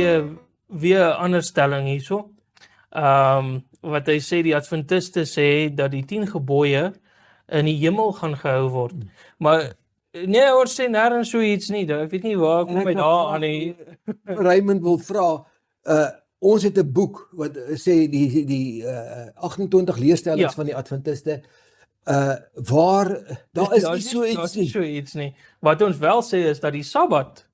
gee weer 'n ander stelling hierso. Wat hy sê, die Adventiste sê dat die 10 gebooie in die hemel gaan gehou word. Maar nee, ons sê nêrens so iets nie. Ek weet nie waar kom hy daar aan nie. Raymond wil vra, ons het 'n boek wat sê die 28 leerstellings van die Adventiste, waar daar is nie so iets nie. Wat ons wel sê is dat die Sabbat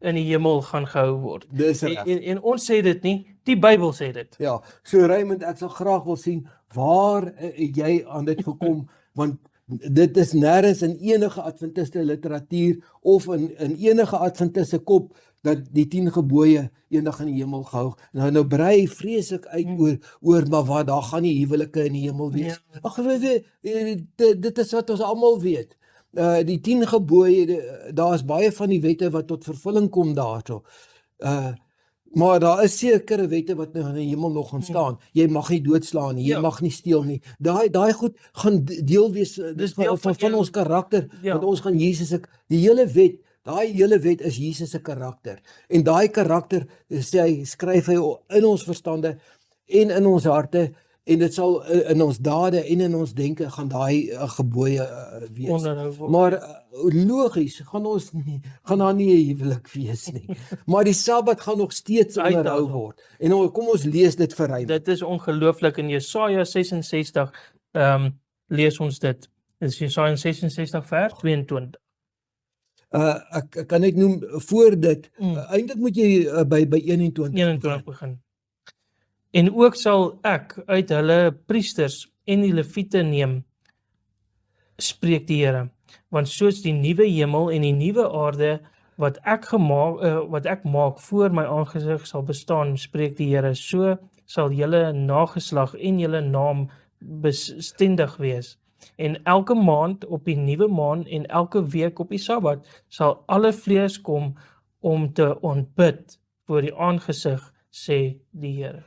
in die hemel gaan gehou word. Dis reg. En ons sê dit nie, die Bybel sê dit. Ja, so Raymond, ek sal graag wil sien, waar het jy aan dit gekom, want dit is nêrens in enige Adventiste literatuur of in enige Adventiste kop dat die 10 gebooie eendag in die hemel gehou. Nou brei vreeslik uit oor maar wat daar gaan nie huwelike in die hemel wees. Ag, dit is wat ons almal weet. Die 10 gebooie, daar is baie van die wette wat tot vervulling kom daarso. Maar daar is sekere wette wat nou in die hemel nog gaan staan. Jy mag nie doodslaan nie, jy mag nie steel nie. Daai goed gaan deel wees van ons karakter, want ons gaan Jesus, die hele wet, daai hele wet is Jesus se karakter. En daai karakter skryf hy in ons verstande en in ons harte, en dit sal in ons dade en in ons denke gaan daai gebooie wees. Maar logies gaan daar nie 'n huwelik wees nie. Maar die Sabbat gaan nog steeds onderhou word. En kom ons lees dit vir Raymond. Dit is ongelooflik. In Jesaja 66 lees ons dit. Dit is Jesaja 66 vers 22. Ek kan net noem voor dit, eintlik moet jy by 21 begin. En ook sal ek uit hulle priesters en die leviete neem, spreek die Here, want soos die nuwe hemel en die nuwe aarde wat ek maak voor my aangesig sal bestaan, spreek die Here, so sal julle nageslag en julle naam bestendig wees. En elke maand op die nuwe maan en elke week op die Sabbat sal alle vlees kom om te ontbid voor die aangesig, sê die Here.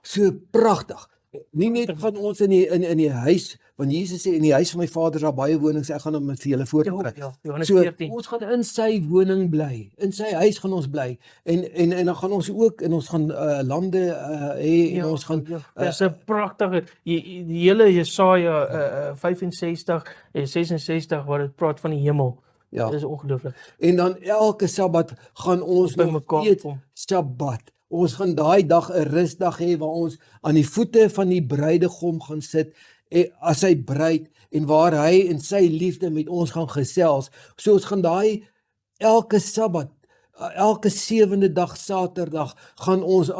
So pragtig. Nie net van ons in die huis, want Jesus sê in die huis van my Vader is daar baie wonings, ek gaan hom vir julle voorberei. So ons gaan in sy woning bly, in sy huis gaan ons bly, en dan gaan ons ook, en ons gaan lande hê, en ons gaan... Dit is 'n pragtige, die hele Jesaja 65 en 66 waar dit praat van die hemel. Dit is ongelooflik. En dan elke Sabbat gaan ons nog eet Sabbat. Ons gaan daai dag 'n rusdag hê waar ons aan die voete van die bruidegom gaan sit as sy bruid, en waar hy in sy liefde met ons gaan gesels. So ons gaan daai elke Sabbat, elke 7de dag Saterdag gaan ons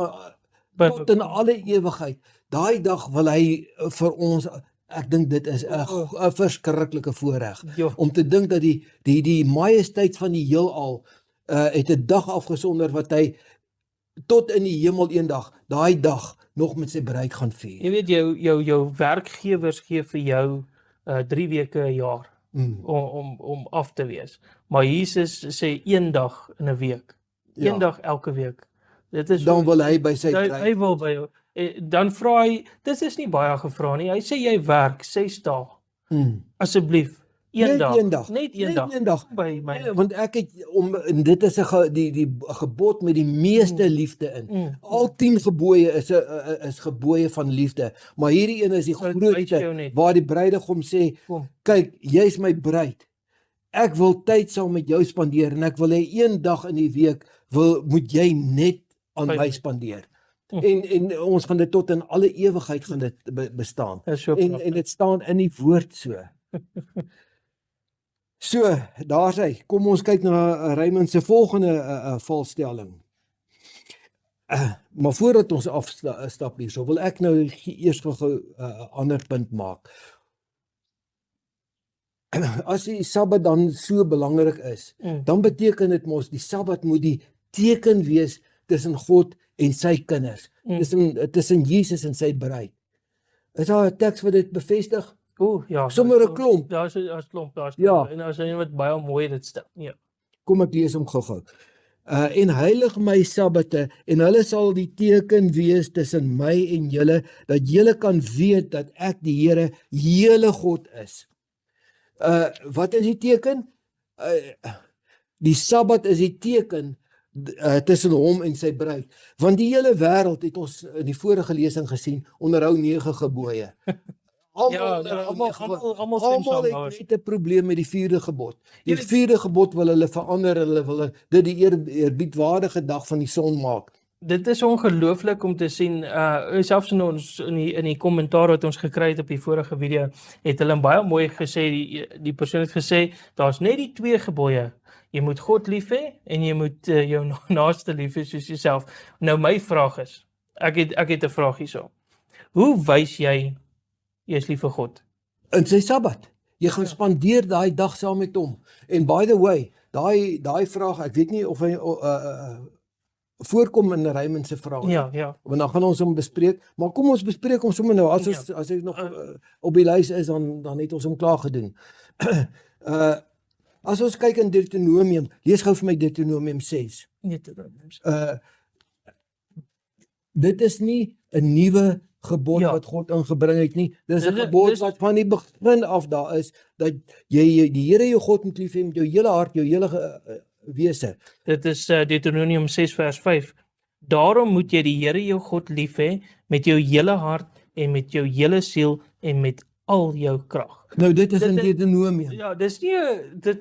tot in alle ewigheid. Daai dag wil hy vir ons, ek dink dit is 'n verskriklike voorreg om te dink dat die majesteit van die heelal het 'n dag afgesonder wat hy tot in die hemel eendag, daai dag nog met sy bruid gaan vier. Jy weet, jou werkgewers gee vir jou 3 weke 'n jaar om af te wees. Maar Jesus sê 1 dag in 'n week. 1 dag elke week. Dit is dan wil hy by sy bruid. Hy wil by jou. Dan vra hy, dit is nie baie gevra nie. Hy sê jy werk 6 dae. Asseblief. Net een dag by my. Want ek het en dit is die gebod met die meeste liefde in. Al 10 gebooie is gebooie van liefde, maar hierdie een is die grootste, waar die bruidegom sê, kyk, jy is my bruid. Ek wil tyd saam met jou spandeer, en ek wil hê 1 dag in die week moet jy net aan my spandeer. En ons gaan dit tot in alle ewigheid gaan dit bestaan. En dit staan in die woord so. So, daar's hy. Kom ons kyk na Raymond se volgende valstelling. Maar voordat ons afstap hierso, wil ek nou eers gou 'n ander punt maak. As die Sabbat dan so belangrik is, dan beteken dit mos die Sabbat moet die teken wees tussen God en sy kinders, tussen Jesus en sy bruid. Is daar 'n teks wat dit bevestig? Sommer 'n klomp. Daar's 'n klomp, en daar's een wat baie mooi dit stel. Kom ek lees hom gou-gou. En heilig my Sabbatte, en hulle sal die teken wees tussen my en julle, dat julle kan weet dat ek die Here, julle God is. Wat is die teken? Die Sabbat is die teken tussen hom en sy bruid. Want die hele wêreld het ons in die vorige lesing gesien, onderhou 9 gebooie. Almal stem saam het daaroor. net 'n probleem met die 4de gebod. Die Jy weet- 4de gebod wil hulle verander, hulle wil dit die eerbiedwaardige dag van die son maak. Dit is ongelooflik om te sien, selfs in ons in die kommentaar wat ons gekry het op die vorige video, het hulle baie mooi gesê, die persoon het gesê, daar's net die 2 gebooie. Jy moet God lief hê en jy moet jou naaste lief hê soos jouself. Nou my vraag is, ek het 'n vraag hierso. Hoe wys jy is lief vir God? In sy Sabbat. Jy gaan spandeer daai dag saam met hom. En by the way, daai vraag, ek weet nie of hy voorkom in Raymond se vraag. Ja. Want dan gaan ons hom bespreek, maar kom ons bespreek hom sommer nou. As hy nog op die lys is, dan het ons hom klaar gedoen. As ons kyk in Deuteronomium, lees gou vir my Deuteronomium 6. Dit is nie 'n nuwe gebod wat God ingebring het nie. Dis 'n gebod wat van die begin af daar is, dat jy die Here jou God moet lief hê met jou hele hart, jou hele wese. Dit is Deuteronomium 6 vers 5. Daarom moet jy die Here jou God lief hê met jou hele hart en met jou hele siel en met al jou krag. Nou dit is in Deuteronomium. Ja, dit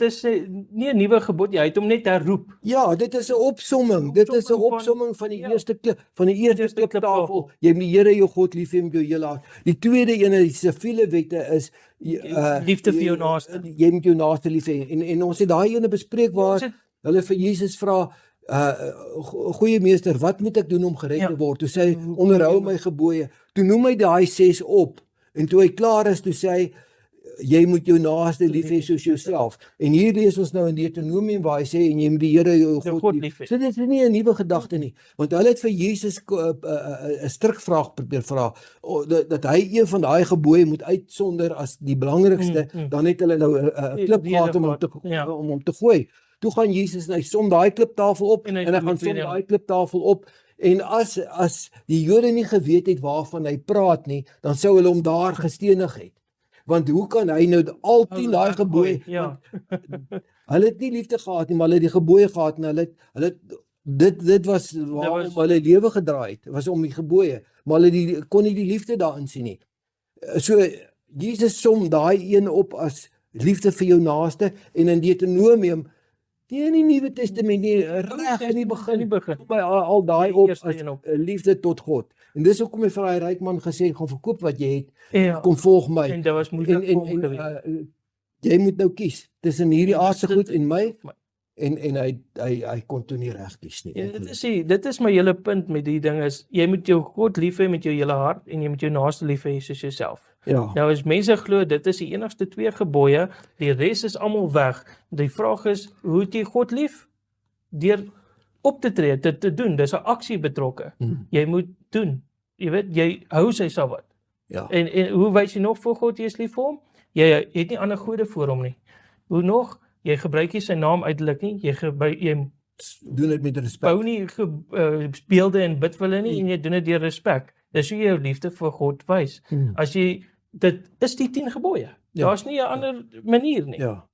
is nie 'n nuwe gebod nie, hy het hom net herroep. Ja, dit is 'n opsomming. Dit is 'n opsomming van die eerste kliptafel. Jy moet die Here jou God lief hê met jou hele hart. Die tweede een, die siviele wette is liefde vir jou naaste. Jy moet jou naaste lief hê. En ons het daai ene bespreek waar hulle vir Jesus vra, goeie meester, wat moet ek doen om gered te word? Toe sê hy, onderhou my gebooie. Toe noem hy daai 6 op. En toe hy klaar is, toe sê hy, jy moet jou naaste lief hê soos jouself. En hier lees ons nou in Deuteronomium waar hy sê, en jy moet die Here jou God lief hê. So dit is nie 'n nuwe gedagte nie, want hulle het vir Jesus 'n strikvraag probeer vra, dat hy een van daai gebooie moet uitsonder as die belangrikste, dan het hulle nou 'n klip gehad om hom te gooi. Toe gaan Jesus en hy som daai kliptafel op, en hy gaan som daai kliptafel op. En as die Jode nie geweet het waarvan hy praat nie, dan sou hulle hom daar gestenig het. Want hoe kan hy nou al 10 daai gebooie, hulle het nie liefde gehad nie, maar hulle het die gebooie gehad, en hulle dit was waarom hulle lewe gedraai het, was om die gebooie, maar hulle kon nie die liefde daarin sien nie. So Jesus som daai een op as liefde vir jou naaste, en in Deuteronomium, in die Nuwe Testament, reg in die begin, by al daai op as liefde tot God. En dis hoekom hy vir daai ryk man gesê, gaan verkoop wat jy het, kom volg my. En dit was moeilik vir hom gewees. Jy moet nou kies tussen hierdie aardse goed en my, en hy kon toe nie reg kies nie. Dit is my hele punt met die ding is, jy moet jou God lief hê met jou hele hart, en jy moet jou naaste lief hê soos jouself. Ja. Nou as mense glo, dit is die enigste 2 gebooie, die res is almal weg. Die vraag is, hoe het jy God lief? Deur op te tree, dit te doen, dis 'n aksie betrokke. Jy moet doen. Jy weet, jy hou sy Sabbat. Ja. En hoe wys jy nog vir God jy is lief vir hom? Jy het nie ander gode voor hom nie. Hoe nog? Jy gebruik nie sy naam uitelik nie. Jy doen dit met respek. Bou nie beelde en bid vir hulle nie, en jy doen dit deur respek. Dis hoe jy jou liefde vir God wys. As jy dit is die 10 gebooie. Daar's nie 'n ander manier nie. Ja.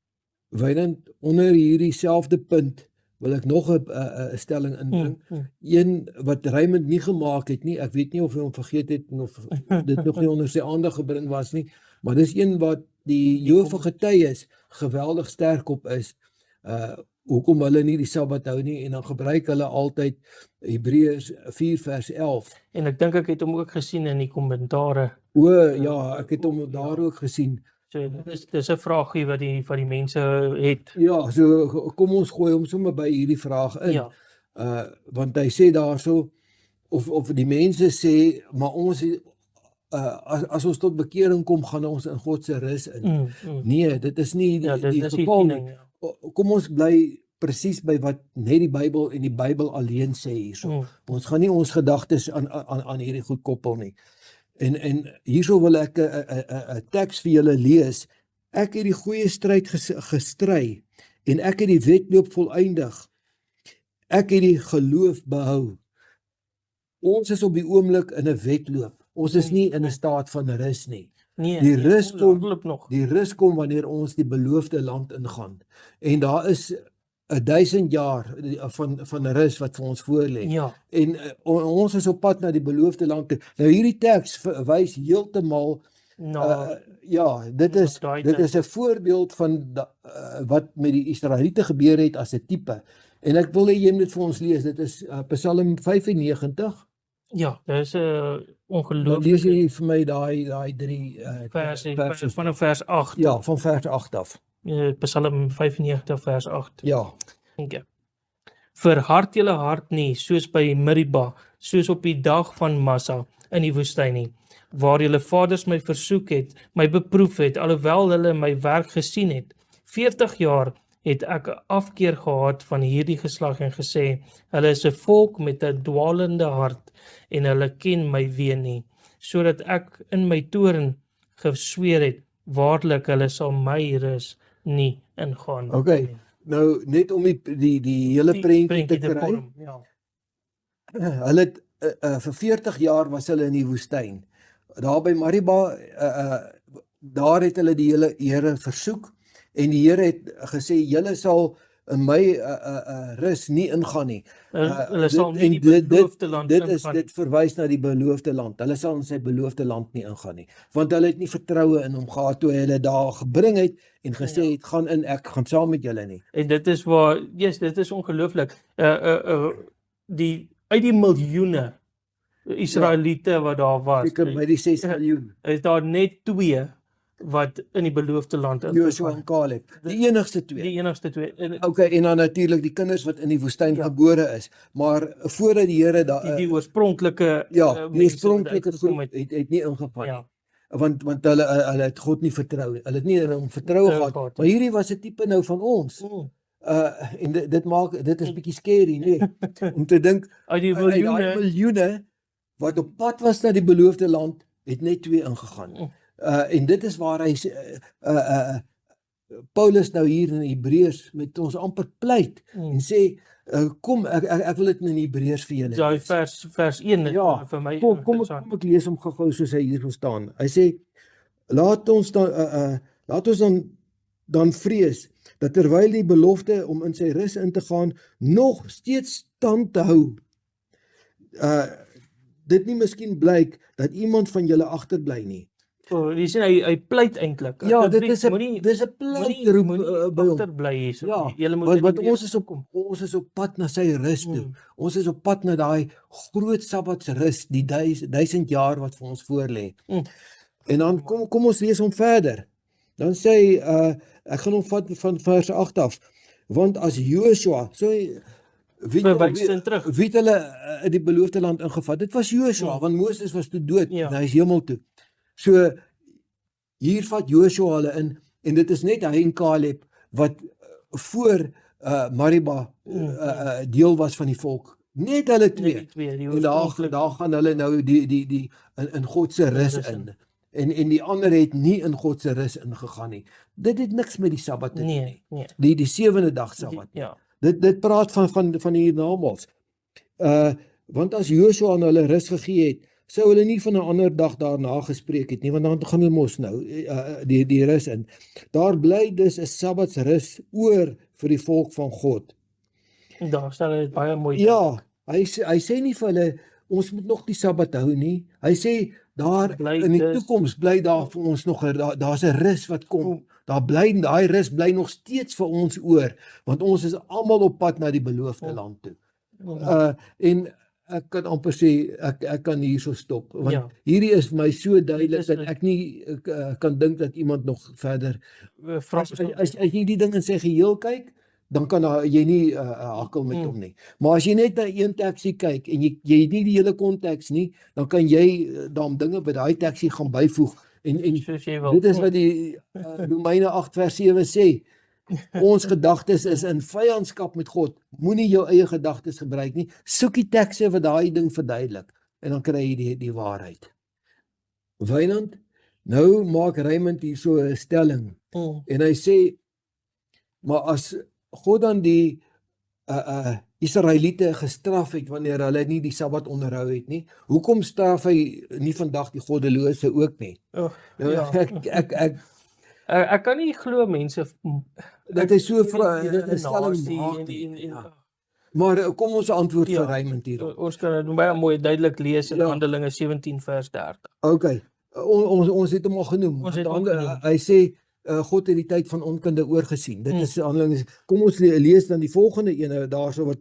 Wynand, onder hierdie selfde punt wil ek nog 'n stelling inbring. Een wat Raymond nie gemaak het nie, ek weet nie of hy hom vergeet het of dit nog nie onder sy aandag gebring was nie, maar dis een wat die Jehova getuies geweldig sterk op is. Hoekom hulle nie die Sabbat hou nie, en dan gebruik hulle altyd Hebreërs 4 vers 11. En ek dink ek het hom ook gesien in die kommentare. Ja, ek het hom daar ook gesien. So dis 'n vraagie wat die mense het. Ja, so kom ons gooi hom sommer by hierdie vraag in. Ja. Want hy sê daarso, of die mense sê, maar ons as ons tot bekering kom, gaan ons in God se rus in. Nee, dit is nie die geval nie. Kom ons bly presies by wat net die Bybel en die Bybel alleen sê hierso. Ons gaan nie ons gedagtes aan hierdie goed koppel nie. En hierso wil ek 'n teks vir julle lees. Ek het die goeie stryd gestry, en ek het die wedloop volëindig. Ek het die geloof behou. Ons is op die oomblik in 'n wedloop. Ons is nie in 'n staat van rus nie. Nee, die rus kom wanneer ons die beloofde land ingaan. En daar is 1000 jaar van rus wat vir ons voorlê. Ja, En ons is op pad na die beloofde land toe. Nou hierdie teks wys heeltemal nou, ja, dit is daai dit tyd. is 'n voorbeeld van wat met die Israeliete gebeur het as 'n tipe. En ek wil hê jy moet dit vir ons lees. Dit is Psalm 95. Ja, dit is 'n Dan ongelooflike lees jy vir my daai 3 verse vanaf vers 8. Ja, van vers 8 af. Psalm 95 vers 8. Ja. Okay. Verhard julle hart nie soos by Meriba, soos op die dag van Massa in die woestyn nie, waar julle vaders my versoek het, my beproef het, alhoewel hulle my werk gesien het. 40 jaar het ek 'n afkeer gehad van hierdie geslag en gesê, hulle is 'n volk met 'n dwaalende hart en hulle ken my weë nie, sodat ek in my toorn gesweer het, waarlik hulle sal my rus nie ingaan. Okay. nie. Nou net om die hele prentjie te kry. vorm, ja. Hulle het vir 40 jaar was hulle in die woestyn. Daar by Mariba daar het hulle die Here versoek en die Here het gesê julle sal in my rus nie ingaan nie. Hulle sal dit- nie en die dit- beloofde land ingaan. Dit verwys na die beloofde land. Hulle sal in sy beloofde land nie ingaan nie, want hulle het nie vertroue in hom gehad toe hy hulle daar gebring het en gesê het gaan in, ek gaan saam met julle nie. En dit is waar, yes, dit is ongelooflik. Die uit die miljoene Israeliete wat daar was, Seker by die 6 miljoen. is daar net 2 wat in die beloofde land Joshua en Caleb, die enigste twee. Die enigste 2. Okay, en dan natuurlik die kinders wat in die woestyn gebore is, maar voordat die Here daar Die oorspronklike ja, die mense wat oorspronklike uitgekom groep het nie ingegaan Ja, nie. Want hulle het God nie vertrou. Hulle het nie in hom vertroue Vertroue gehad. gehad, Maar hierdie was 'n tipe nou van ons. mm. En dit is bietjie scary, nee, om te dink Uit die uit daai miljoene, miljoene wat op pad was na die beloofde land, het net 2 ingegaan. Mm. En dit is waar hy Paulus nou hier in Hebreërs met ons amper pleit en sê kom ek wil dit in Hebreërs vir julle. daai vers 1 is Ja, vir my Kom interessant. ek lees hom gou-gou soos hy hier staan. Hy sê laat ons dan vrees dat terwyl die belofte om in sy rus in te gaan nog steeds stand te hou, dit nie miskien blyk dat iemand van julle agterbly nie. Jy sien hy pleit eintlik. Ja, dit is 'n moenie pleitroep by hom. agterbly hierso. Ja, Julle moet want net ons is op pad na sy rus toe. Ons is op pad na daai groot Sabbatsrus, die 1000 jaar wat vir ons voorlê. En dan kom ons lees hom verder. Dan sê hy ek gaan hom vat van vers 8 af. Want as Joshua, verwys sin terug. wie het hulle in die beloofde land ingevat? Dit was Joshua, want Moses was toe dood Ja. en hy is hemel toe. So hier vat Joshua hulle in en dit is net hy en Caleb wat voor Mariba deel was van die volk. Net hulle twee. En daar gaan hulle nou die in God se rus in. En die ander het nie in God se rus ingegaan nie. Dit het niks met die Sabbat te doen nie. Nee. Die 7de dag Sabbat. Ja. Dit praat van die hiernamaals. Want as Joshua aan hulle rus gegee het, sou hulle nie van 'n ander dag daarna gespreek het nie, want dan gaan hulle mos nou die rus in. Daar bly dus 'n Sabbatsrus oor vir die volk van God. Daar stel dit baie mooi. Ja, hy sê nie vir hulle ons moet nog die Sabbat hou nie. Hy sê daar in die toekoms bly daar vir ons nog daar's 'n rus wat kom. Daai rus bly nog steeds vir ons oor, want ons is almal op pad na die beloofde land toe. En ek kan amper sê ek kan hierso stop, want hierdie is vir my so duidelik dat ek nie kan dink dat iemand nog verder as jy die ding in sy geheel kyk, dan kan jy nie hakkel met hom nie. Maar as jy net na een teksie kyk en jy het nie die hele konteks nie, dan kan jy daarom dinge by daai teksie gaan byvoeg en dit is wat die Romeine 8 vers 7 sê. Ons gedagtes is in vyandskap met God. Moenie jou eie gedagtes gebruik nie. Soek die tekste wat daai ding verduidelik en dan kry jy die waarheid. Wynand, nou maak Raymond hier so 'n stelling en hy sê maar as God dan die Israeliete gestraf het wanneer hulle nie die Sabbat onderhou het nie, hoekom straf hy nie vandag die goddelose ook nie? Ek kan nie glo mense Dat hy so die stelling nasie maak en nie. die Ja. Maar kom ons antwoord Ja. vir Raymond hierop. Ons kan dit baie mooi duidelik lees in Ja. Handelinge 17 vers 30. Okay. Ons het hom al genoem. Ons het hom genoem. Hy sê God het die tyd van onkunde oorgesien. Dit is Handelinge. Kom ons lees dan die volgende ene daarso wat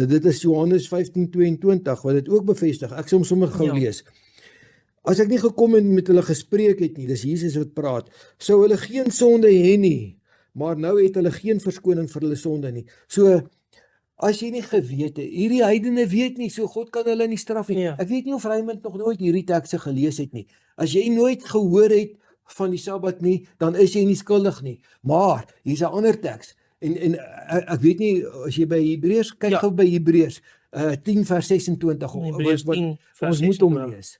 dit is Johannes 15:22 wat dit ook bevestig. Ek sê hom sommer gou lees. As ek nie gekom en met hulle gespreek het nie, dis Jesus wat praat, sou hulle geen sonde hê nie, maar nou het hulle geen verskoning vir hulle sonde nie. So as jy nie geweet het, hierdie heidene weet nie, so God kan hulle nie straf nie. Ja. Ek weet nie of Raymond nog nooit hierdie tekste gelees het nie. As jy nooit gehoor het van die Sabbat nie, dan is jy nie skuldig nie. Maar hier's 'n ander teks. En ek weet nie as jy by Hebreërs kyk gou by Hebreërs 10 vers 26 Hebreërs 10 vers ons moet hom 26. lees.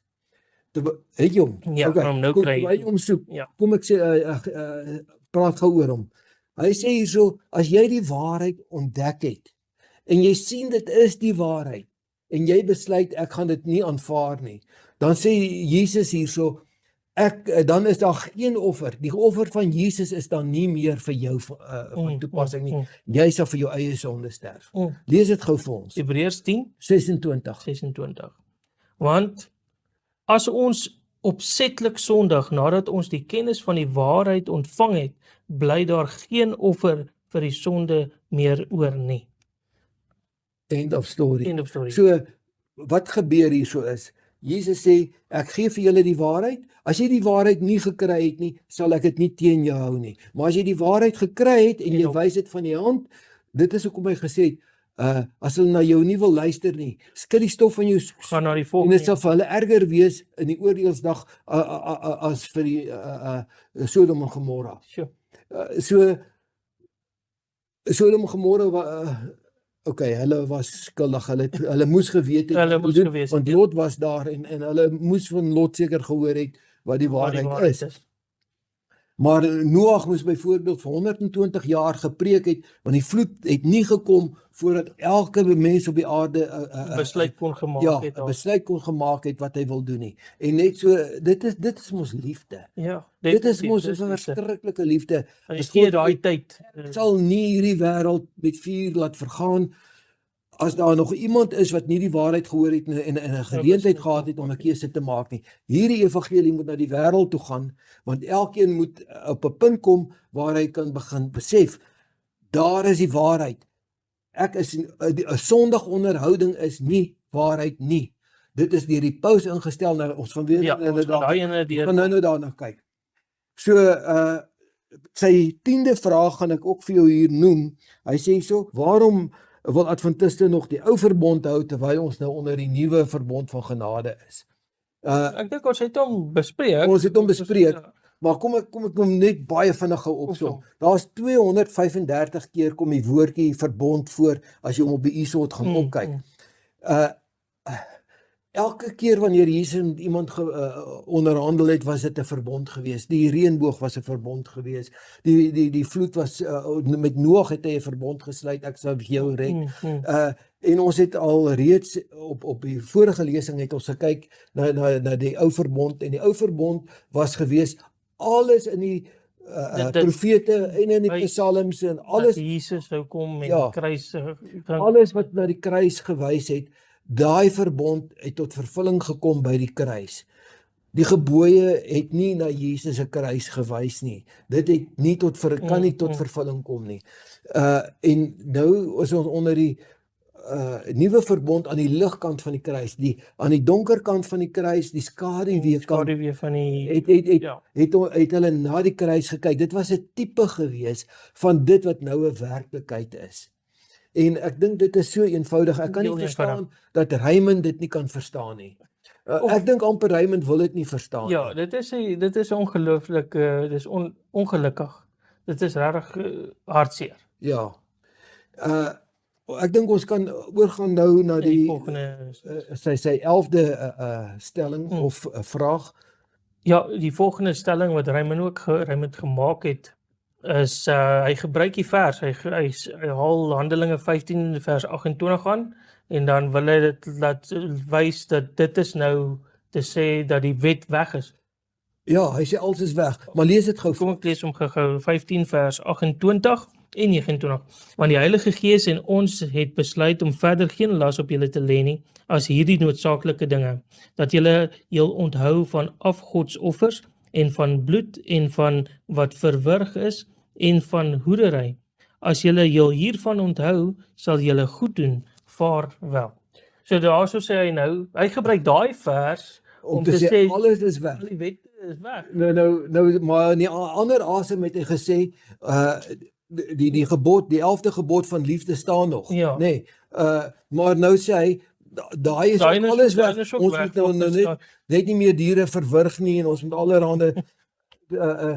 Het jy hom? Ja, kan hom nou kry. Kom hy hom soek. Ja. Kom ek sê praat gou oor hom. Hy sê hierso, as jy die waarheid ontdek het en jy sien dit is die waarheid en jy besluit ek gaan dit nie aanvaar nie, dan sê Jesus hierso, dan is daar geen offer. Die offer van Jesus is dan nie meer vir jou van toepassing nie. Jy sal vir jou eie sonde sterf. Lees dit gou vir ons. Hebreërs 10 26. Want as ons opsetlik sondig nadat ons die kennis van die waarheid ontvang het, bly daar geen offer vir die sonde meer oor nie. End of story. End of story. So wat gebeur hierso is, Jesus sê, ek gee vir julle die waarheid. As jy die waarheid nie gekry het nie, sal ek dit nie teen jou hou nie. Maar as jy die waarheid gekry het en jy wys dit van die hand, dit is hoekom hy gesê het, as hulle na jou nie wil luister nie, skud die stof van jou gaan na die en volgende. dit sal vir hulle erger wees in die oordeelsdag as vir die Sodom en Gomorra. Sure. So Sodom en Gomorra okay, hulle was skuldig. Hulle moes geweet het. Hulle moes geweet het, want Lot was daar en hulle moes van Lot seker gehoor het wat die waarheid is. Maar Noag moes byvoorbeeld vir 120 jaar gepreek het, want die vloed het nie gekom voordat elke mens op die aarde besluit kon gemaak het. 'n besluit kon gemaak het wat hy wil doen nie. En net so, dit is mos liefde. Ja, Dit is mos 'n verskriklike liefde. As jy daai tyd sal nie hierdie wêreld met vuur laat vergaan as daar nog iemand is wat nie die waarheid gehoor het en 'n geleentheid gehad het om 'n keuse te maak nie. Hierdie evangelie moet na die wêreld toe gaan, want elkeen moet op 'n punt kom waar hy kan begin besef, daar is die waarheid. Ek is 'n sondige onderhouding is nie waarheid nie. Dit is deur die paus ingestel. Nou ons gaan weer gaan nou daarna kyk. So sy 10de vraag gaan ek ook vir jou hier noem. Hy sê so, waarom wil Adventiste nog die ou verbond hou terwyl ons nou onder die nuwe verbond van genade is? Ek dink ons het hom bespreek. Ons het hom bespreek. Maar kom ek hom net baie vinnig gou opsom. Daar's 235 keer kom die woordjie verbond voor as jy hom op die ISOT gaan opkyk. Elke keer wanneer Jesus met iemand onderhandel het, was dit 'n verbond geweest. Die reënboog was 'n verbond geweest. Die vloed was met Noag het hy 'n verbond gesluit. Ek sal jou red. En ons het al reeds op die vorige lesing het ons gekyk na die ou verbond en die ou verbond was geweest alles in die profete en in die psalms en alles Jesus sou kom met die kruis. Alles wat na die kruis gewys het, daai verbond het tot vervulling gekom by die kruis. Die gebooie het nie na Jesus se kruis gewys nie. Dit het nie kan nie tot vervulling kom nie. En nou is ons onder die nuwe verbond aan die ligkant van die kruis, aan die donker kant van die kruis, die skaduwee kant van die het hulle na die kruis gekyk. Dit was 'n tipe gewees van dit wat nou 'n werklikheid is. En ek dink dit is so eenvoudig. Ek kan nie verstaan dat Raymond dit nie kan verstaan nie. Ek dink amper Raymond wil dit nie verstaan nie. Ja, dit is ongelooflik, dit is ongelukkig. Dit is regtig hartseer. Ja. Ek dink ons kan oorgaan nou na die volgende sy 11de stelling of vraag. Ja, die volgende stelling wat Raymond gemaak het is hy gebruik die vers. Hy haal Handelinge 15 vers 28 aan en dan wil hy dit laat wys dat dit is nou te sê dat die wet weg is. Ja, hy sê alles is weg. Maar lees dit gou. Kom ek lees hom gou 15 vers 28 en 29. Want die Heilige Gees en ons het besluit om verder geen las op julle te lê nie as hierdie noodsaaklike dinge, dat julle heel onthou van afgodsoffers en van bloed en van wat verwrig is en van hoerery. As julle heel hiervan onthou, sal julle goed doen. Vaarwel. So daarso sê hy nou, hy gebruik daai vers om te sê alles is weg. Die wet is weg. Nou, maar in die ander asem het hy gesê, die gebod, die 11de gebod van liefde staan nog. Ja. Nee, maar nou sê hy, daai is ook alles weg. Ons moet nou net nie meer diere verwrig nie en ons moet allerhande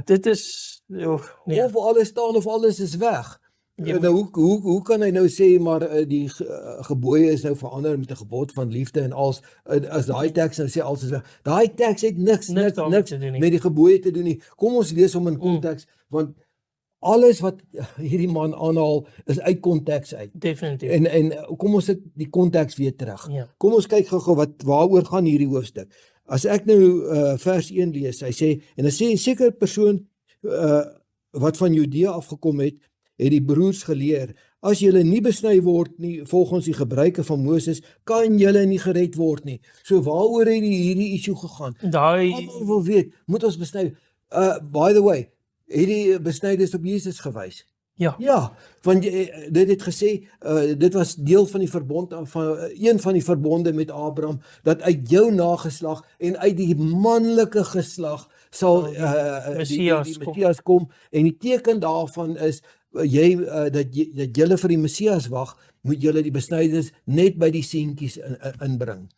dit is nee. Of alles staan of alles is weg. Ja. Nou hoe kan hy nou sê maar die gebooie is nou verander met 'n gebod van liefde en as daai teks nou sê alles is weg. Daai teks het niks met die gebooie te doen nie. Kom ons lees hom in konteks want alles wat hierdie man aanhaal is uit konteks uit. Definitief. En kom ons sit die konteks weer terug. Ja. Kom ons kyk gou waaroor gaan hierdie hoofstuk. As ek nou vers 1 lees, hy sê en dan sê 'n sekere persoon wat van Judea afgekom het die broers geleer, as julle nie besny word nie volgens die gebruike van Moses, kan julle nie gered word nie. So waaroor het hierdie issue gegaan? Almal wil weet, moet ons besny? By the way, hierdie besnydenis op Jesus gewys. Ja. Ja, want dit het gesê, dit was deel van die verbond, een van die verbonde met Abraham, dat uit jou nageslag en uit die manlike geslag sal die Messias kom, en die teken daarvan is, dat julle vir die Messias wag, moet julle die besnydenis net by die seentjies inbring.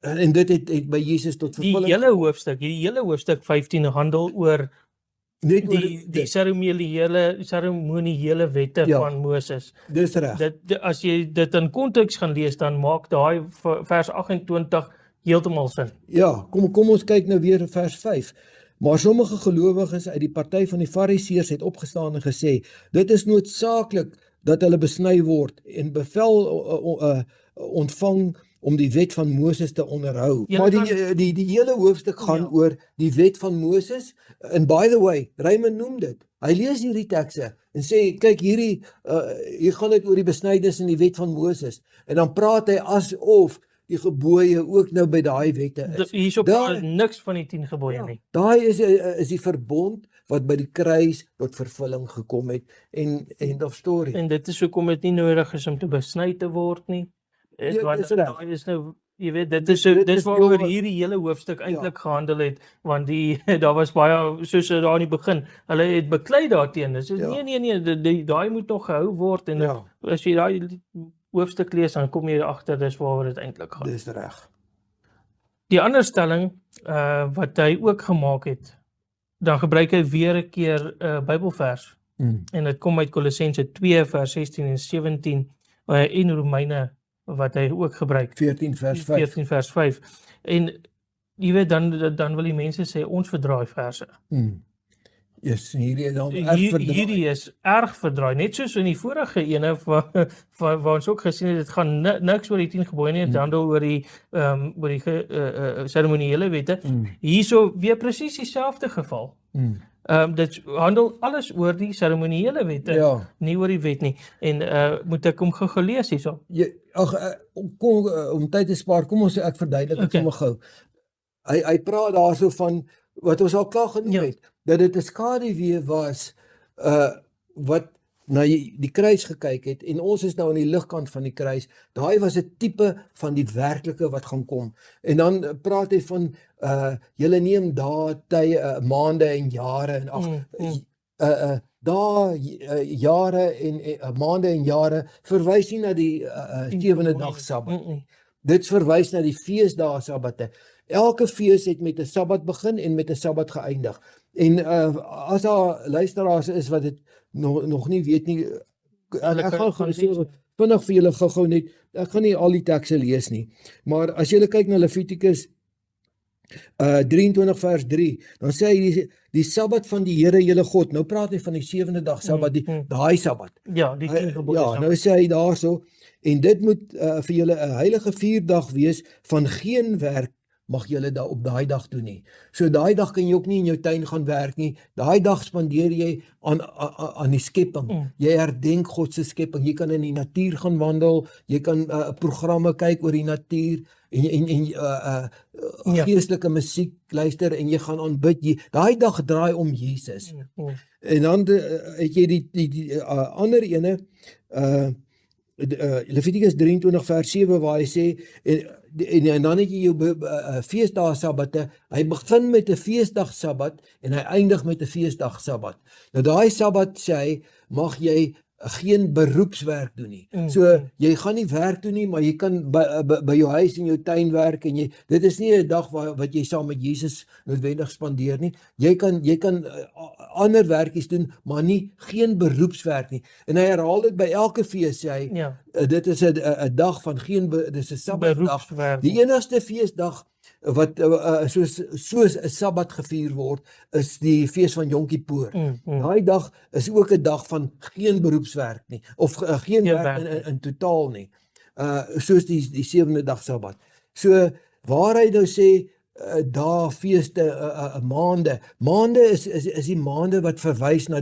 En dit het by Jesus tot vervulling. Die hele hoofstuk 15 handel oor die seremoniele wette van Moses. Dis reg. As jy dit in konteks gaan lees, dan maak daai vers 28 heeltemal sin. Ja, kom ons kyk nou weer vers 5. Maar sommige gelowiges uit die party van die Fariseërs het opgestaan en gesê, dit is noodsaaklik dat hulle besny word en bevel ontvang om die wet van Moses te onderhou. Maar die hele hoofstuk gaan oor die wet van Moses, en by the way, Raymond noem dit. Hy lees hierdie tekste en sê, kyk hier gaan dit oor die besnydenis in die wet van Moses, en dan praat hy asof die gebooie ook nou by daai wette is. Hierso praat niks van die 10 gebooie nie. Daai is die verbond wat by die kruis tot vervulling gekom het, en end of story. En dit is hoekom dit nie nodig is om te besny te word nie. Daai is nou, jy weet, dit is waaroor hierdie hele hoofstuk eintlik gehandel het, want daar was baie, soos daar in die begin, hulle het beklei daarteen, so nee, daai moet nog gehou word, en as jy daai hoofstuk lees, dan kom jy agter, dis waaroor dit eintlik gaan. Dis reg. Die ander stelling, wat hy ook gemaak het, dan gebruik hy weer 'n keer Bybelvers, en dit kom uit Kolossense 2 vers 16 en 17, en Romeine, wat hy ook gebruik. 14 vers 5. 14 vers 5. En jy weet, dan wil die mense sê, ons verdraai verse. Yes, hierdie is erg verdraai, net soos in die vorige ene, waar ons ook gesien het, dit gaan niks oor die 10 gebooie nie, het handel oor die seremoniele wette. Hierso weer presies dieselfde geval. Dit handel alles oor die seremoniele wette, nie oor die wet nie. En moet ek hom gou lees hierso? Om tyd te spaar, kom ons ek verduidelik dit sommer gou. Hy praat daarso van wat ons al klaar genoem het, dat dit 'n skaduwee was wat na die kruis gekyk het, en ons is nou aan die ligkant van die kruis. Daai was 'n tipe van die werklike wat gaan kom. En dan praat hy van julle neem dae, tye, maande en jare en jare en maande en jare verwys nie na die 7de dag Sabbat. Dit verwys na die feesdae Sabbate. Elke fees het met 'n Sabbat begin en met 'n Sabbat geëindig. En as daar luisteraars is wat dit nog nie weet nie, ek gaan vinnig vir julle gou net, ek gaan nie al die tekste lees nie, maar as julle kyk na Levitikus 23 vers 3, dan sê hy die Sabbat van die Here julle God, nou praat hy van die 7de dag Sabbat, daai Sabbat. Ja, die 10 gebooie. Ja, nou sê hy daarso, en dit moet vir julle 'n heilige vierdag wees van geen werk mag julle daar op daai dag doen nie. So daai dag kan jy ook nie in jou tuin gaan werk nie. Daai dag spandeer jy aan die skepping. Jy herdenk God se skepping. Jy kan in die natuur gaan wandel, jy kan programme kyk oor die natuur en geestelike musiek luister en jy gaan aanbid. Daai dag draai om Jesus. En dan het jy die ander ene Levitikus 23 vers 7 waar hy sê en dan het jy jou feesdae sabbate. Hy begin met 'n feesdag sabbat en hy eindig met 'n feesdag sabbat. Nou daai sabbat sê hy mag jy geen beroepswerk doen nie. So jy gaan nie werk doen nie, maar jy kan by jou huis en jou tuin werk en dit is nie 'n dag wat jy saam met Jesus noodwendig spandeer nie. Jy kan ander werkies doen, maar geen beroepswerk nie. En hy herhaal dit by elke fees sê hy, dit is 'n dag van dis 'n sabbatdag. Die enigste feesdag wat soos 'n sabbat gevier word, is die fees van Yom Kippur. Daai dag is ook 'n dag van geen beroepswerk nie, of geen werk in totaal nie. Soos die 7de dag sabbat. So waar hy nou sê dae, feeste, maande is die maande wat verwys na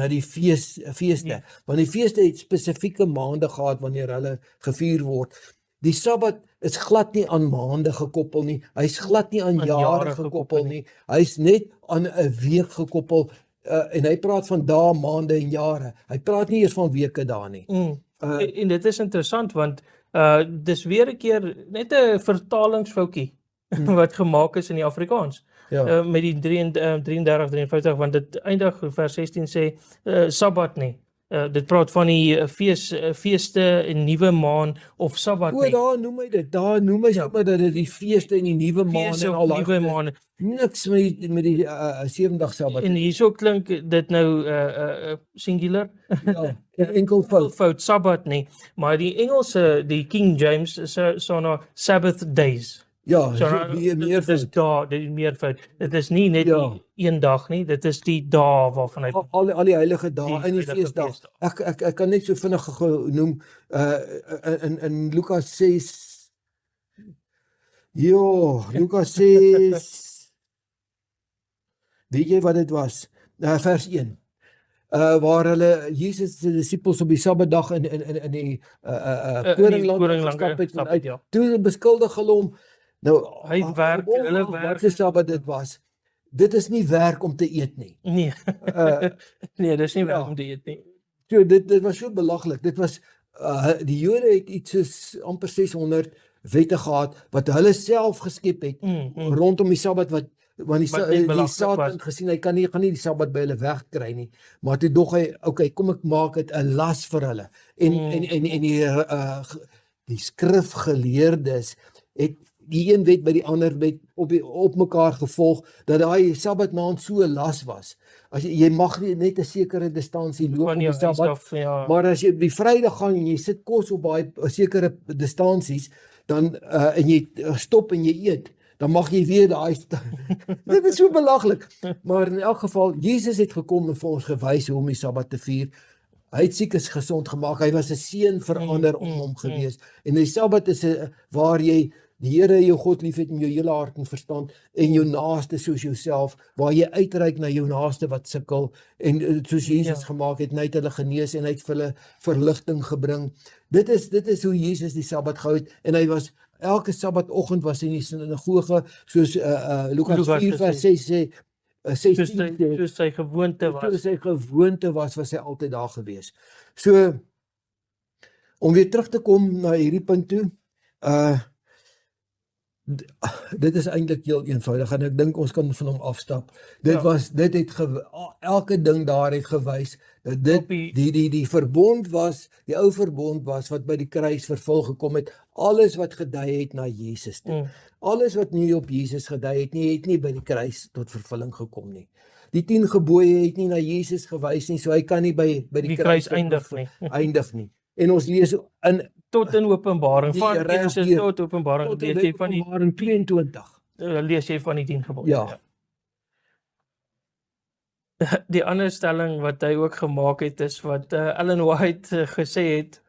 die feeste. Want die feeste het spesifieke maande gehad wanneer hulle gevier word. Die sabbat is glad nie aan maande gekoppel nie. Hy's glad nie aan jare gekoppel nie. Hy's net aan 'n week gekoppel. En hy praat van dae, maande en jare. Hy praat nie eers van weke daar nie. En dit is interessant want dis weer 'n keer net 'n vertalingsfoutjie wat gemaak is in die Afrikaans. Met die 33, 53, want dit eindig vers 16 sê sabbat nie. Dit praat van die feeste en nuwe maan of sabbat nie. Daar noem hy dit. Daar noem hy sommer dat dit die feeste en die nuwe maan en al daai. Niks met die 7-dag sabbat. En hierso klink dit nou singular. Enkelvoud sabbat nie, maar die Engelse, die King James so nou Sabbath days. Ja, dit is meervoud. Dit is nie net een dag nie, dit is die dae waarvan hy al die heilige dae in die feesdag. Ek kan net so vinnig genoem in Lukas 6. Lukas 6. Weet jy wat dit was? Vers 1. Waar hulle Jesus se disippels op die Sabbatdag in die koringland gestap het. Toe beskuldig hulle hom. Nou, hy werk, hulle werk. Wat is Sabbat dit was? Dit is nie werk om te eet nie. Nee, nee, dit is nie werk om te eet nie. So, dit was so belaglik. Dit was, die Jode het iets soos amper 600 wette gehad, wat hulle self geskep het, rondom die Sabbat, want die Satan gesien, hy kan nie die Sabbat by hulle wegkry nie, maar toe dog hy, kom ek maak het 'n las vir hulle, en die skrifgeleerdes het die een wet by die ander wet op mekaar gevolg, dat daai Sabbatmaand so 'n las was. As jy mag nie net 'n sekere distansie loop op die Sabbat, maar as jy op die Vrydag gaan en jy sit kos op baie sekere distansies, dan en jy stop en jy eet, dan mag jy weer daai dit is so belaglik. Maar in elk geval, Jesus het gekom en vir ons gewys hoe om die Sabbat te vier. Hy het siekes gesond gemaak. Hy was 'n seën vir ander om hom gewees. En die Sabbat is waar jy die Here jou God liefhet met jou hele hart en verstand en jou naaste soos jouself, waar jy uitreik na jou naaste wat sukkel en soos Jesus gemaak het, hy het hulle genees en hy het vir hulle verligting gebring. Dit is hoe Jesus die Sabbat gehou het en hy was elke Sabbatoggend was hy in die sinagoge soos Lukas 4 vers 6 sê, 16 soos sy gewoonte was. Soos sy gewoonte was hy altyd daar gewees. So om weer terug te kom na hierdie punt toe, dit is eintlik heel eenvoudig en ek dink ons kan van hom afstap. Dit het elke ding daar het gewys dat dit die verbond was, die ou verbond was wat by die kruis vervul gekom het. Alles wat gedui het na Jesus toe. Alles wat nie op Jesus gedui het nie by die kruis tot vervulling gekom nie. Die 10 gebooie het nie na Jesus gewys nie, so hy kan nie by die kruis eindig nie. En ons lees tot in Openbaring, van Genesis tot Openbaring, lees jy van die Openbaring 22. Lees jy van die 10 gebooie. Ja. Die ander stelling wat hy ook gemaak het, is wat Ellen White gesê het,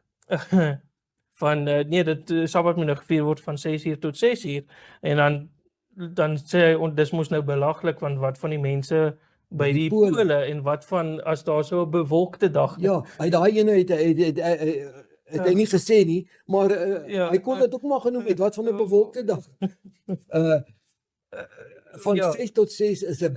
van nee, dit Sabbat moet nou gevier word van 6 uur tot 6 uur, en dan dan sê hy, dis mos nou belaglik, want wat van die mense by die pole en wat van as daar so 'n bewolkte dag is? Ja, daai ene het hy nie gesê nie, maar Ja, hy kon dit ook maar genoem het, wat van 'n bewolkte dag. Van Ja. 6 tot 6 is 'n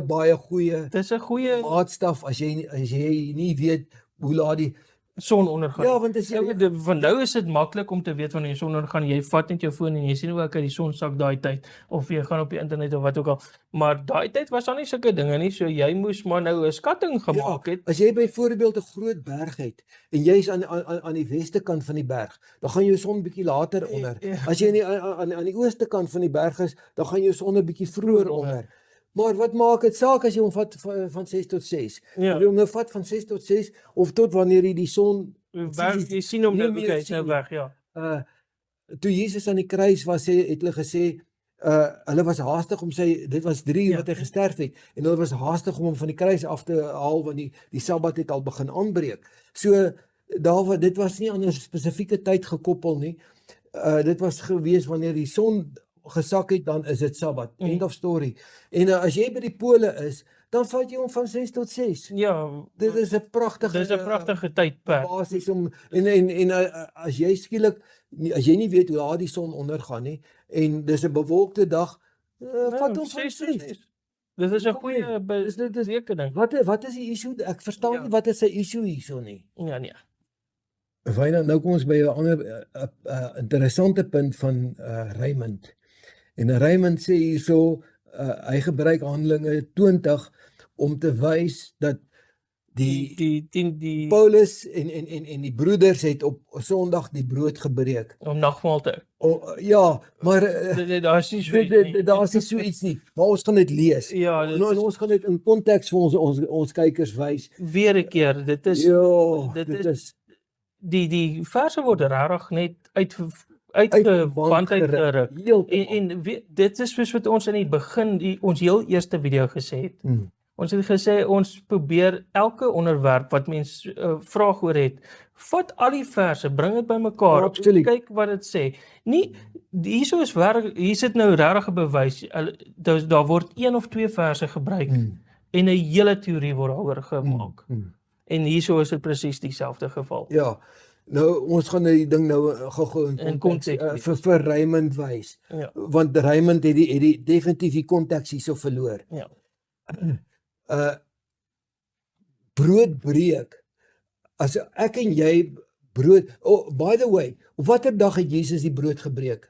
baie goeie Dis 'n goeie maatstaf as jy nie weet hoe laat die son ondergaan. Ja, want as jy Van nou is dit maklik om te weet wanneer die son ondergaan. Jy vat net jou foon en jy sien hoe ek uit die son sak daai tyd of jy gaan op die internet of wat ook al. Maar daai tyd was daar nie sulke dinge nie, so jy moes maar nou 'n skatting gemaak het. As jy byvoorbeeld 'n groot berg het en jy's aan die weste kant van die berg, dan gaan jou son bietjie later onder. As jy aan die ooste kant van die berg is, dan gaan jou son 'n bietjie vroeër onder. Maar wat maak dit saak as jy hom vat van 6 tot 6? Ja. As jy hom nou vat van 6 tot 6 of tot wanneer jy die son Jy sien hom nou, nie meer okay, is sien nou nie. weg, ja. Toe Jesus aan die kruis was, het hulle gesê hulle was haastig om dit was 3 uur wat hy gesterf het en hulle was haastig om hom van die kruis af te haal want die Sabbat het al begin aanbreek. So dit was nie aan 'n spesifieke tyd gekoppel nie. Dit was gewees wanneer die son gesak het, dan is dit Sabbat. End of story. En as jy by die pole is, dan vat jy hom van 6 tot 6. Ja, Dit is 'n pragtige tydperk. basies om en as jy skielik as jy nie weet hoe laat die son ondergaan nie en dis 'n bewolkte dag, vat hom van 6. Dit is 'n Kom goeie nie. berekening. Wat is die issue? Ek verstaan nie wat is sy issue hierso nie. Ja, nee. Nou kom ons by 'n ander interessante punt van Raymond. En Raymond sê hierso hy gebruik Handelinge 20 om te wys dat Die Paulus en die broeders het op Sondag die brood gebreek. om nagmaal te. Ja, maar Daar's nie so iets nie. daar's nie so iets nie. Maar ons gaan dit lees. Ja, dit En ons gaan dit in konteks vir ons kykers wys. weer 'n keer, dit is Ja, dit dit is is die verse word regtig net uitgewand uitgeruk. En dit is soos wat ons in die begin ons heel eerste video gesê het. Ons het gesê ons probeer elke onderwerp wat mens vraag oor het, vat al die verse, bring dit bymekaar, Absoluut. kyk wat dit sê. Nie hier sit nou regtig 'n bewys. Daar word 1 of 2 verse gebruik en 'n hele teorie word daaroor gemaak. En hierso is dit presies dieselfde geval. Ja. Nou ons gaan die ding nou gou in konteks vir Raymond wys. Ja. Want Raymond het die definitief die konteks hierso verloor. Ja. Brood breek. As ek en jy brood, by the way, op watter dag het Jesus die brood gebreek?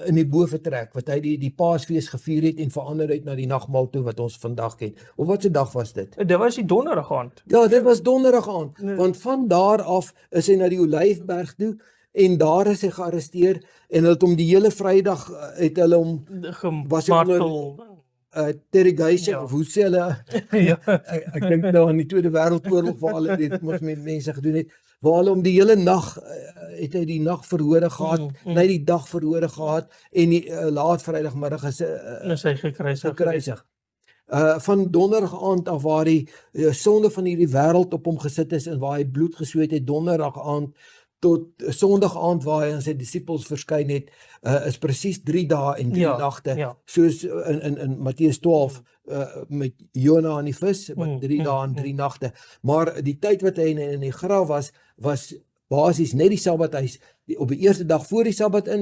In die bovertrek wat hy die Paasfees gevier het en verander het na die nagmaal toe wat ons vandag ken. Of wat 'n dag was dit? Dit was die donderdag aand. Ja, dit was donderdag aand, want van daar af is hy na die Olyfberg toe en daar is hy gearresteer en hulle het hom die hele Vrydag het hulle hom Gemartel. interrogation Ja. of hoe sê hulle Ja. ek dink nou aan die Tweede Wêreldoorlog waar hulle dit mos met mense gedoen het, waar hulle om die hele nag het hy die nag verhore gehad, net die dag verhore gehad en die laat Vrydagmiddag is hy gekruisig. Van donderdag aand af waar die sonde van hierdie wêreld op hom gesit is en waar hy bloed gesweet het, donderdag aand tot Sondag aand waar hy aan sy disippels verskyn het, is presies 3 dae en 3 nagte, soos in Matteus 12 met Jona en die vis, met 3 dae en 3 nagte. Maar die tyd wat hy in die graf was basies net die Sabbat. Hy op die eerste dag voor die Sabbat hy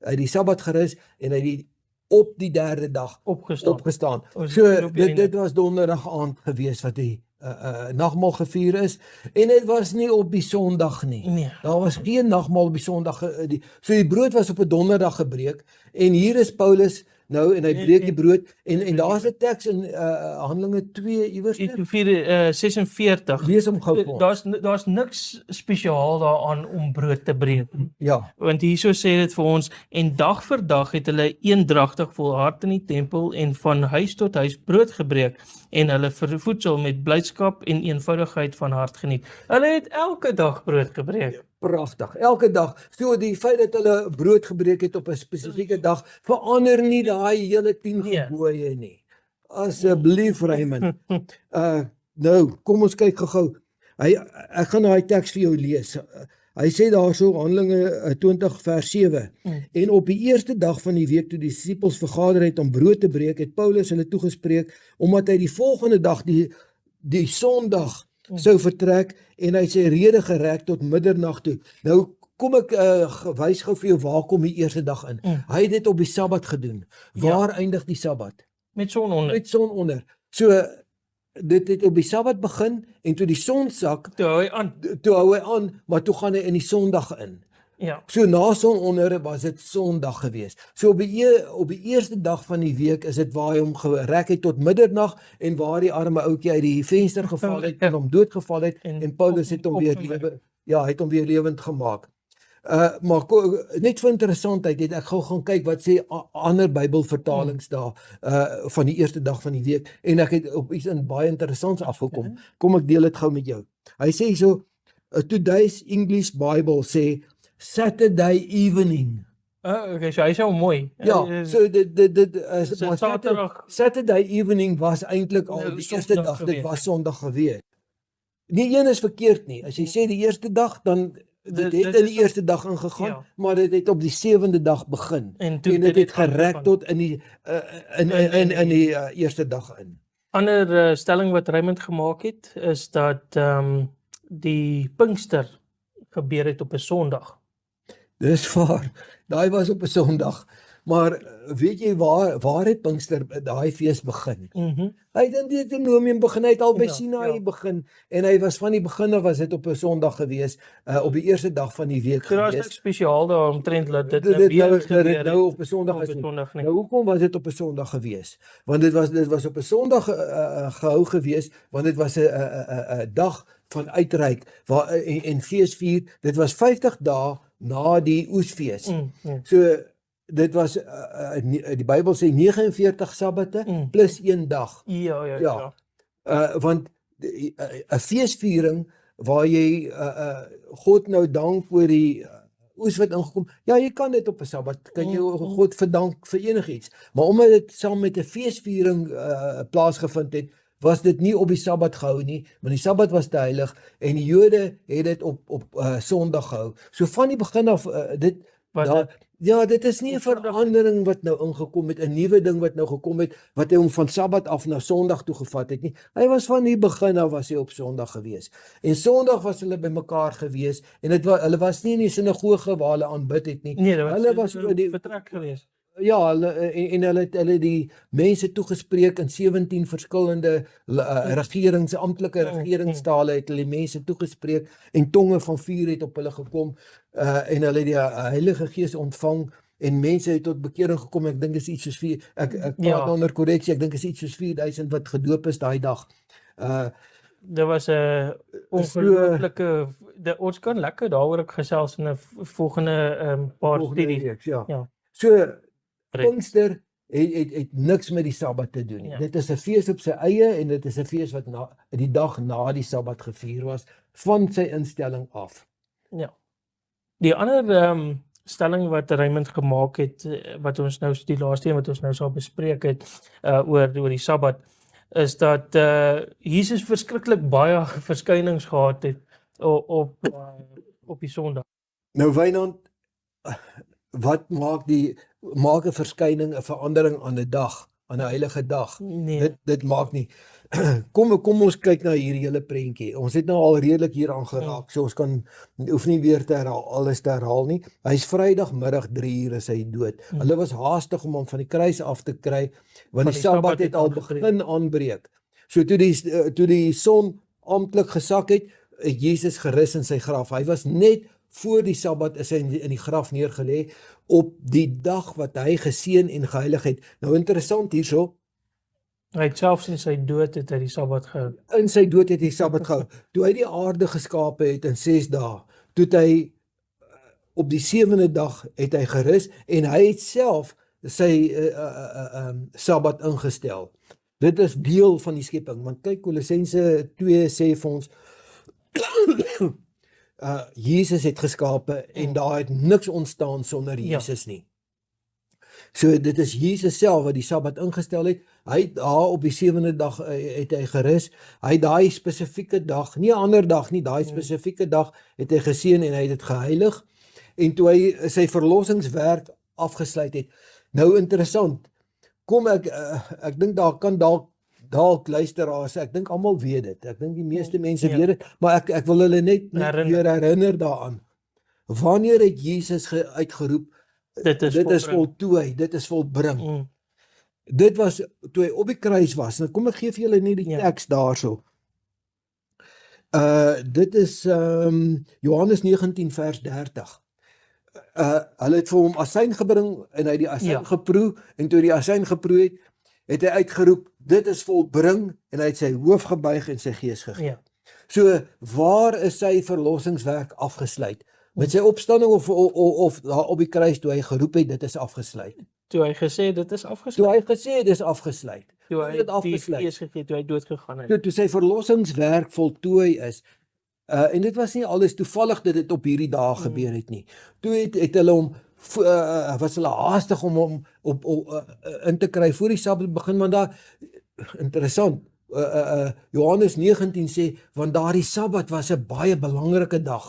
het die Sabbat gerus en hy het op die 3de dag opgestaan. So dit was donderdag aand gewees wat hy nagmaal gevier is en dit was nie op die Sondag nie. Nee. Daar was geen nagmaal op die Sondag. So die brood was op 'n donderdag gebreek en hier is Paulus nou en hy breek die brood en daar's 'n teks in Handelinge 2 iewers 46. Lees hom gou vir ons. Daar's niks spesiaal daaraan om brood te breek. Ja. Want hierso sê dit vir ons en dag vir dag het hulle eendragtig volhard in die tempel en van huis tot huis brood gebreek en hulle voedsel met blydskap en eenvoudigheid van hart geniet. Hulle het elke dag brood gebreek. Pragtig, elke dag. So die feit dat hulle brood gebreek het op 'n spesifieke dag verander nie daai hele 10 gebooie nie. Asseblief Raymond. Nou, kom ons kyk gou-gou. Ek gaan daai teks vir jou lees. Hy sê daarso Handelinge 20 vers 7. En op die eerste dag van die week toe die disippels vergader het om brood te breek, het Paulus hulle toegespreek omdat hy die volgende dag die Sondag sou vertrek en hy sy rede gerek tot middernag toe. Nou kom ek wys gou vir jou waar kom die eerste dag in. Hy het dit op die Sabbat gedoen. Waar eindig die Sabbat? Met son onder. Met son onder. So dit het op die Sabbat begin en toe die son sak, Toe hou hy aan. toe hou hy aan, maar toe gaan hy in die Sondag in. Ja. So na son onder was dit Sondag gewees. So op die eerste dag van die week is dit waar hy hom gerek het tot middernag en waar die arme ouetjie uit die venster geval het en hom doodgeval het en Paulus het hom weer het hom weer lewend gemaak. Maar net vir interessantheid het ek gou gaan kyk wat sê ander Bybelvertalings daar van die eerste dag van die week en ek het op iets baie interessants afgekom. Kom ek deel dit gou met jou. Hy sê so, Today's English Bible sê Saturday evening. Okay, so hy is al mooi. Ja, so maar Saterdag. Saturday evening was eintlik al die eerste dag, dit was Sondag gewees. Nie een is verkeerd nie. As jy sê die eerste dag, dan dit het in die eerste dag ingegaan, maar dit het op die 7de dag begin. En dit het gerek tot in die eerste dag in. Ander stelling wat Raymond gemaak het, is dat die Pinkster gebeur het op 'n Sondag. Dis waar. Daai was op 'n Sondag. Maar weet jy waar het Pinkster daai fees begin? Hy het in Deuteronomium begin, hy het al by Sinaï begin en hy was van die begin af was dit op 'n Sondag gewees, op die eerste dag van die week gewees. Daar is niks spesiaal daar omtrent dat dit nou op 'n Sondag is. Nou hoekom was dit op 'n Sondag gewees? Want dit was op 'n Sondag gehou gewees, want dit was 'n dag van uitreik waar en feesvier. Dit was 50 dae na die oesfees. So dit was die Bybel sê 49 sabbate plus 1 dag. Ja. Want 'n feesviering waar jy God nou dank oor die oes wat ingekom. Ja, jy kan dit op 'n Sabbat, kan jy God verdank vir enigiets. Maar omdat dit saam met 'n feesviering plaasgevind het, was dit nie op die Sabbat gehou nie, want die Sabbat was te heilig en die Jode het dit op Sondag gehou. So van die begin af dit is nie 'n verandering wat nou ingekom het, 'n nuwe ding wat nou gekom het, wat hy hom van Sabbat af na Sondag toe gevat het nie. Hy was van die begin af was hy op Sondag gewees. En Sondag was hulle bymekaar gewees en hulle was nie in die sinagoge waar hulle aanbid het nie. Nee, hulle was oor die vertrek gewees. Ja, hulle het die mense toegespreek in 17 verskillende amptelike regeringstale het hulle die mense toegespreek en tonge van vuur het op hulle gekom en hulle het die Heilige Gees ontvang en mense het tot bekering gekom. Ek dink is iets soos ek praat onder korreksie, ek dink is iets soos 4000 wat gedoop is daai dag. Dit was 'n ongelooflike ons kan lekker daaroor ek gesels in 'n volgende paar studies. Ja. So Pinkster het niks met die Sabbat te doen nie. Ja. Dit is 'n fees op sy eie en dit is 'n fees wat die dag na die Sabbat gevier was van sy instelling af. Ja. Die ander stelling wat Raymond gemaak het wat ons nou die laaste een wat ons nou sal bespreek het oor die Sabbat is dat Jesus verskriklik baie verskynings gehad het op die Sondag. Nou Wynand, wat maak 'n verskyning 'n verandering aan 'n dag, aan 'n heilige dag? Nee. Dit maak nie. Kom ons kyk na hierdie hele prentjie. Ons het nou al redelik hier aangeraak, so ons hoef nie weer te herhaal, alles te herhaal nie. Hy's Vrydagmiddag 3 uur is hy dood. Hulle was haastig om hom van die kruis af te kry, want die Sabbat het al begin aanbreek. So toe die son amptelik gesak het Jesus gerus in sy graf. Hy was net voor die Sabbat is hy in die graf neergelê op die dag wat hy geseën en geheilig het. Nou interessant hierso. Hy het selfs in sy dood het hy die Sabbat gehou. In sy dood het hy Sabbat gehou. Toe hy die aarde geskape het in 6 dae, toe het hy op die 7de dag het hy gerus en hy het self sy Sabbat ingestel. Dit is deel van die skepping, want kyk Kolossense 2 sê vir ons Jesus het geskape en daar het niks ontstaan sonder Jesus nie. So dit is Jesus self wat die Sabbat ingestel het, Hy het daar op die 7de dag het hy gerus. Hy het daai spesifieke dag, nie 'n ander dag nie, daai spesifieke dag het hy geseën en hy het dit geheilig. En toe hy sy verlossingswerk afgesluit het. Nou interessant. Kom ek dink daar kan dalk luisteraars, ek dink almal weet dit. Ek dink die meeste mense weet dit, maar ek wil hulle net weer herinner daaraan. Wanneer het Jesus uitgeroep, dit is voltooi, dit is volbring. Dit was toe hy op die kruis was. Nou kom ek gee vir julle net die teks daarso. Dit is Johannes 19 vers 30. Hulle het vir hom asyn gebring en hy het die asyn geproe en toe die asyn geproe het hy uitgeroep, dit is volbring en hy het sy hoof gebuig en sy gees gegee. So waar is sy verlossingswerk afgesluit? Met sy opstanding of daar op die kruis toe hy geroep het, dit is afgesluit. Toe hy gesê dit is afgesluit. Toe hy gesê dit is afgesluit. Toe hy die gees gegee, toe hy doodgegaan het. Toe sy verlossingswerk voltooi is. En dit was nie alles toevallig dat dit op hierdie dae gebeur het nie. Toe het hulle hom was hulle haastig om hom in te kry voor die Sabbat begin, want daar interessant. Johannes 19 sê, want daardie Sabbat was 'n baie belangrike dag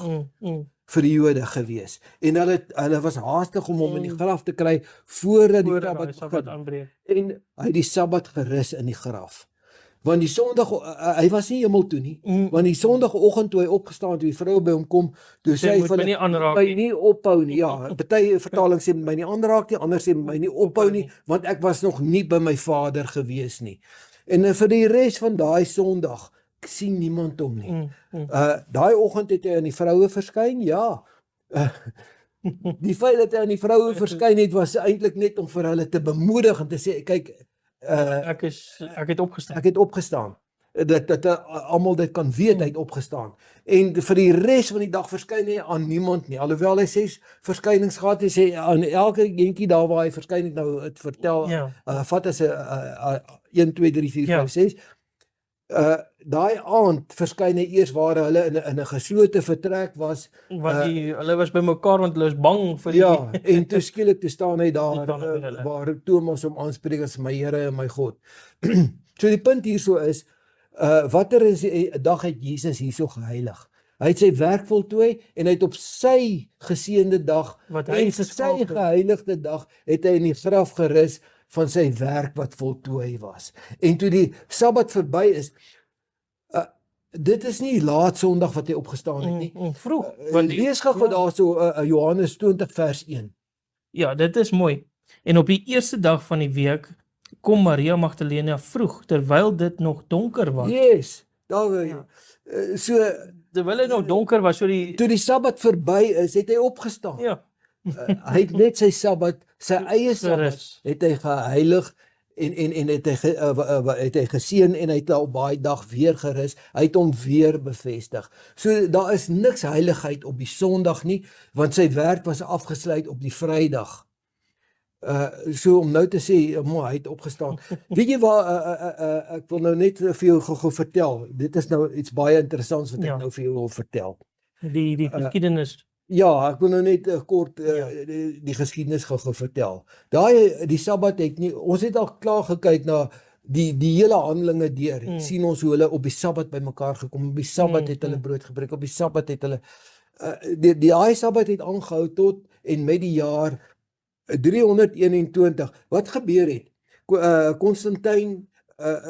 vir die Jode gewees. En hulle was haastig om hom in die graf te kry voordat die Sabbat aanbreek. En hy het die Sabbat gerus in die graf. Want die Sondag, hy was nie hemel toe nie, want die Sondagoggend toe hy opgestaan het, toe die vrou by hom kom, toe sê hy van my nie ophou nie. Ja, party vertaling sê my nie aanraak nie, ander sê my nie ophou nie, want ek was nog nie by my Vader gewees nie. En vir die res van daai Sondag sien niemand hom nie. Daai oggend het hy aan die vroue verskyn, ja. Die feit dat hy aan die vroue verskyn het, was eintlik net om vir hulle te bemoedig en te sê, kyk, ek het opgestaan. Ek het opgestaan. Dat almal dit kan weet, hy het opgestaan. En vir die res van die dag verskyn hy aan niemand nie. Alhoewel hy 6 verskynings gehad het, sê aan elke eentjie daar waar hy verskyn het, nou het vertel, vat as 1, 2, 3, 4, 5, 6. Daai aand verskyn hy eers waar hulle in 'n geslote vertrek was. Want hulle was bymekaar want hulle is bang vir en toe skielik te staan hy daar waar Thomas hom aanspreek as my Here en my God. So die punt hierso is, watter is die dag het Jesus hierso geheilig? Hy het sy werk voltooi en hy het op sy geseënde dag en sy geheiligde dag het hy in die graf gerus van sy werk wat voltooi was. En toe die Sabbat verby is, dit is nie laat Sondag wat hy opgestaan het nie. Vroeg. Lees gou daarso Johannes 20 vers 1. Ja, dit is mooi. En op die eerste dag van die week kom Maria Magdalena vroeg, terwyl dit nog donker was. Yes, daar terwyl dit nog donker was, toe die Sabbat verby is, het hy opgestaan. Ja. Hy het net sy Sabbat, sy eie Sabbat, het hy geheilig en het hy geseën en hy het op baie dag weer gerus. Hy het hom weer bevestig. So daar is niks heiligheid op die Sondag nie, want sy werk was afgesluit op die Vrydag. So om nou te sê, hy het opgestaan. Weet jy waar, ek wil nou net vir jou gou vertel. Dit is nou iets baie interessants wat ek nou vir jou wil vertel. Die geskiedenis. Ja, ek wil nou net kort die geskiedenis gou vertel. Die Sabbat het nie, ons het al klaar gekyk na die hele handelinge deur. Sien ons hoe hulle op die Sabbat bymekaar gekom, op die Sabbat het hulle brood gebreek, op die Sabbat het hulle die Sabbat het aangehou tot en met die jaar 321. Wat gebeur het? Konstantin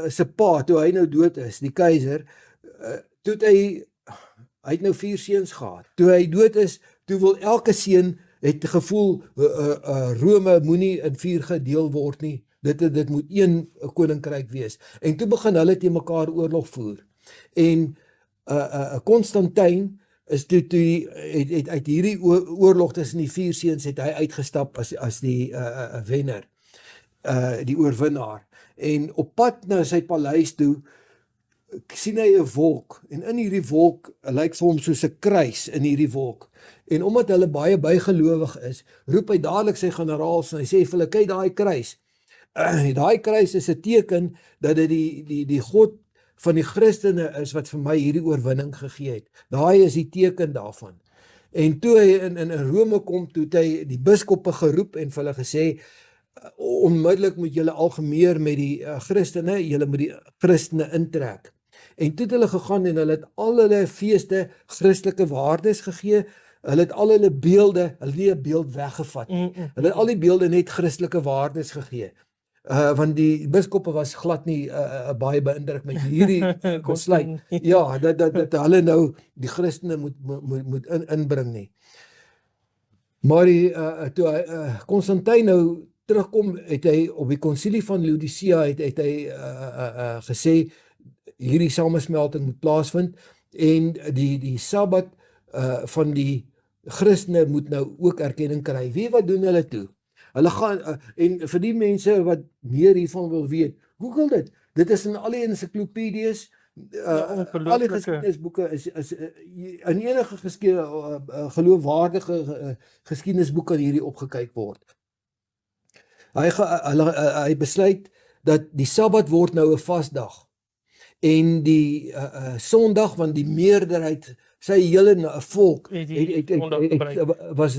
se pa, toe hy nou dood is, die keiser, toe hy het nou 4 seuns gehad. Toe hy dood is, toe wil elke seun het gevoel, Rome moenie in 4 gedeel word nie. Dit moet een koninkryk wees. En toe begin hulle teen mekaar oorlog voer. En Konstantin is toe het uit hierdie oorlog tussen die 4 seuns het hy uitgestap as die wenner, die oorwinnaar. En op pad na sy paleis toe sien hy 'n wolk en in hierdie wolk lyk vir hom soos 'n kruis in hierdie wolk. En omdat hulle baie bygelowig is, roep hy dadelik sy generaals en hy sê vir hulle, kyk daai kruis. Daai kruis is 'n teken dat dit die God van die Christene is wat vir my hierdie oorwinning gegee het. Daai is die teken daarvan. En toe hy in Rome kom, toe het hy die biskoppe geroep en vir hulle gesê, onmiddellik moet julle al gemeer met die Christene, julle moet die Christene intrek. En toe het hulle gegaan en hulle het al hulle feeste Christelike waardes gegee. Hulle het al hulle beelde, hulle het nie 'n beeld weggevat nie. Hulle het al die beelde net Christelike waardes gegee. Want die biskoppe was glad nie baie beïndruk met hierdie besluit. Ja, dat hulle nou die Christene moet inbring nie. Maar toe Konstantin nou terugkom, het hy op die konsilie van Laodicea het hy gesê hierdie samesmelting moet plaasvind en die Sabbat van die Christene moet nou ook erkenning kry. Weet wat doen hulle toe? Hulle gaan en vir die mense wat meer hiervan wil weet, Google dit. Dit is in al die ensiklopedies, al die geskiedenisboeke is in enige geloofwaardige geskiedenisboek kan hierdie opgekyk word. Hy besluit dat die Sabbat word nou 'n vasdag en die Sondag, want die meerderheid sy hele volk was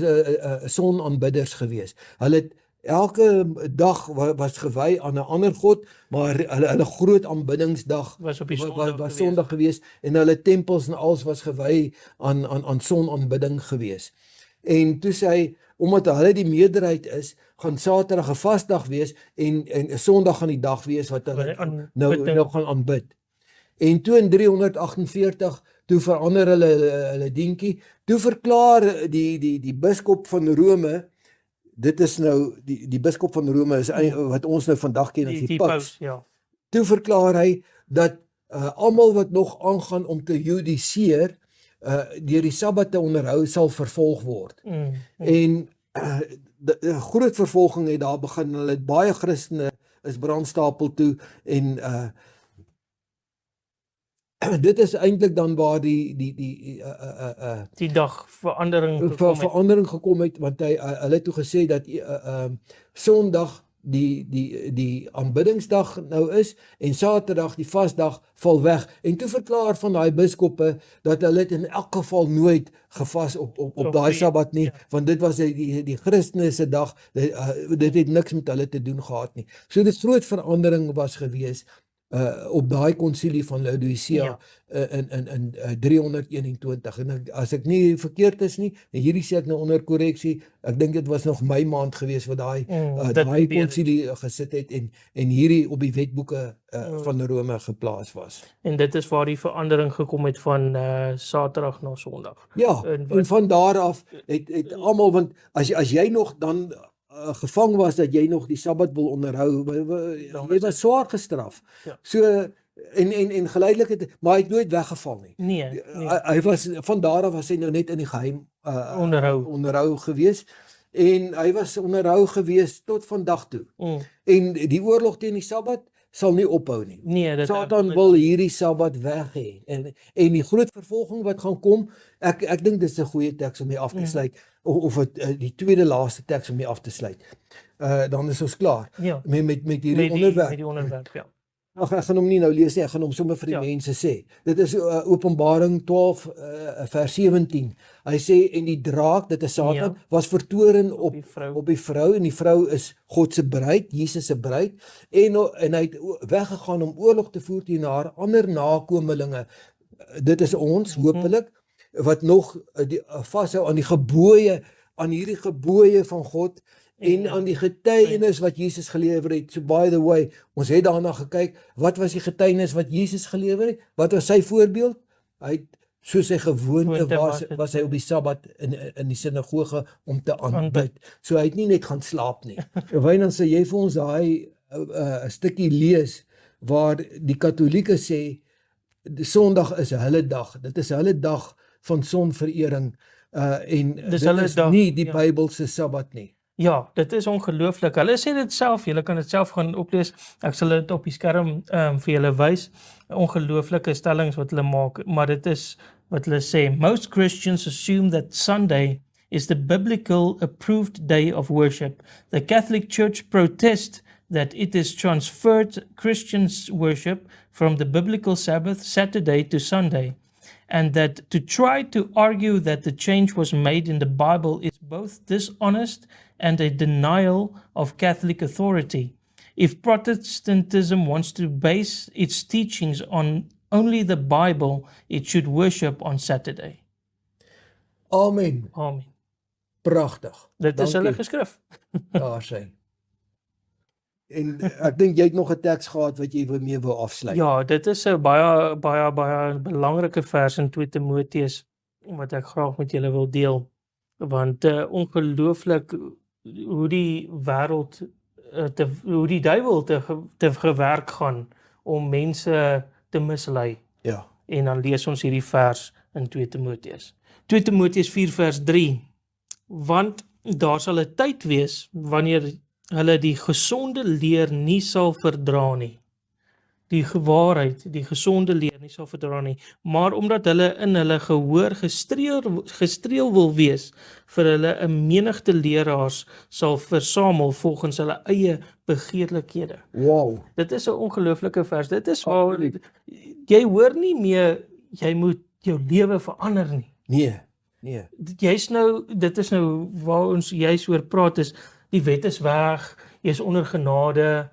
sonaanbidders gewees. Hulle het elke dag was gewy aan 'n ander god, maar hulle groot aanbiddingsdag was op die was Sondag gewees en hulle tempels en alles was gewy aan sonaanbidding gewees. En toe sê hy, omdat hulle die meerderheid is, gaan Saterdag 'n vasdag wees en Sondag gaan die dag wees wat hulle nou gaan aanbid. En toe in 348 toe verander hulle dientjie. Toe verklaar die biskop van Rome, dit is nou die biskop van Rome is wat ons nou vandag ken as die paus. Ja. Toe verklaar hy dat almal wat nog aangaan om te judiseer deur die Sabbat te onderhou sal vervolg word. En groot vervolging het daar begin. Hulle het baie Christene is brandstapel toe en dit is eintlik dan waar die dag verandering gekom het, want hulle het toe gesê dat Sondag die aanbiddingsdag nou is en Saterdag die vasdag val weg. En toe verklaar van daai biskoppe dat hulle het in elk geval nooit gevas op daai Sabbat nie, want dit was die Christene se dag. Dit het niks met hulle te doen gehad nie. So dit groot verandering was gewees op daai konsilie van Laodicea in 321. En as ek nie verkeerd is nie, en hierdie sê ek nou onder korreksie, ek dink dit was nog Mei maand gewees wat daai konsilie gesit het en hierdie op die wetboeke van Rome geplaas was. En dit is waar die verandering gekom het van Saterdag na Sondag. Ja, en van daar af het almal, want as jy nog dan gevang was dat jy nog die Sabbat wil onderhou, jy was swaar gestraf. Ja. So en geleidelik maar hy het nooit weggeval nie. Nee. Hy was van daar af was hy nou net in die geheim onderhou gewees en hy was onderhou gewees tot vandag toe. En die oorlog teen die Sabbat sal nie ophou nie. Nee, Satan wil hierdie Sabbat weg hê. En die groot vervolging wat gaan kom, ek dink dit is 'n goeie teks om mee af te sluit, of die tweede laaste teks om mee af te sluit. Dan is ons klaar met hierdie onderwerp. Met die onderwerp, ja. Ag, ek gaan hom nie nou lees nie, ek gaan hom sommer vir die mense sê. Dit is Openbaring 12 vers 17. Hy sê en die draak, dit is Satan, was vertoren op die vrou en die vrou is God se bruid, Jesus se bruid en hy het weggegaan om oorlog te voer teen haar ander nakomelinge. Dit is ons hopelik wat nog vashou aan die gebooie, aan hierdie gebooie van God en aan die getuienis wat Jesus gelewer het. So by the way, ons het daarna gekyk, wat was die getuienis wat Jesus gelewer het? Wat was sy voorbeeld? Hy het soos sy gewoonte was hy op die Sabbat in die sinagoge om te aanbid. So hy het nie net gaan slaap nie. Wynand, sê jy vir ons daai 'n stukkie lees waar die Katolieke sê die Sondag is hulle dag. Dit is hulle dag van sonverering en dit is nie die Bybel se Sabbat nie. Ja, dit is ongelooflik. Hulle sê dit self, julle kan dit self gaan oplees. Ek sal dit op die skerm vir julle wys. Ongelooflike stellings wat hulle maak, maar dit is wat hulle sê. Most Christians assume that Sunday is the biblical approved day of worship. The Catholic Church protests that it is transferred Christians' worship from the biblical Sabbath, Saturday to Sunday. And that to try to argue that the change was made in the Bible is both dishonest and a denial of Catholic authority. If Protestantism wants to base its teachings on only the Bible, it should worship on Saturday. Amen. Amen. Pragtig. Dit is hulle Dankie. geskrif. Daar sy. En ek dink jy het nog 'n teks gehad wat jy mee wou afsluit. Ja, dit is 'n baie belangrike vers in 2 Timoteus wat ek graag met julle wil deel. Want ongelooflik hoe die wêreld hoe die duiwel te gewerk gaan om mense te mislei. Ja. En dan lees ons hierdie vers in 2 Timoteus. 2 Timoteus 4 vers 3. Want daar sal 'n tyd wees wanneer hulle die gesonde leer nie sal verdra nie. Die waarheid, die gesonde leer nie sal verdra nie, maar omdat hulle in hulle gehoor gestreel wil wees, vir hulle 'n menigte leraars sal versamel volgens hulle eie begeerlikhede. Wow. Dit is 'n ongelooflike vers. Dit is waar jy hoor nie meer jy moet jou lewe verander nie. Nee. Dit is nou waar ons juis oor praat is, die wet is weg, jy is onder genade,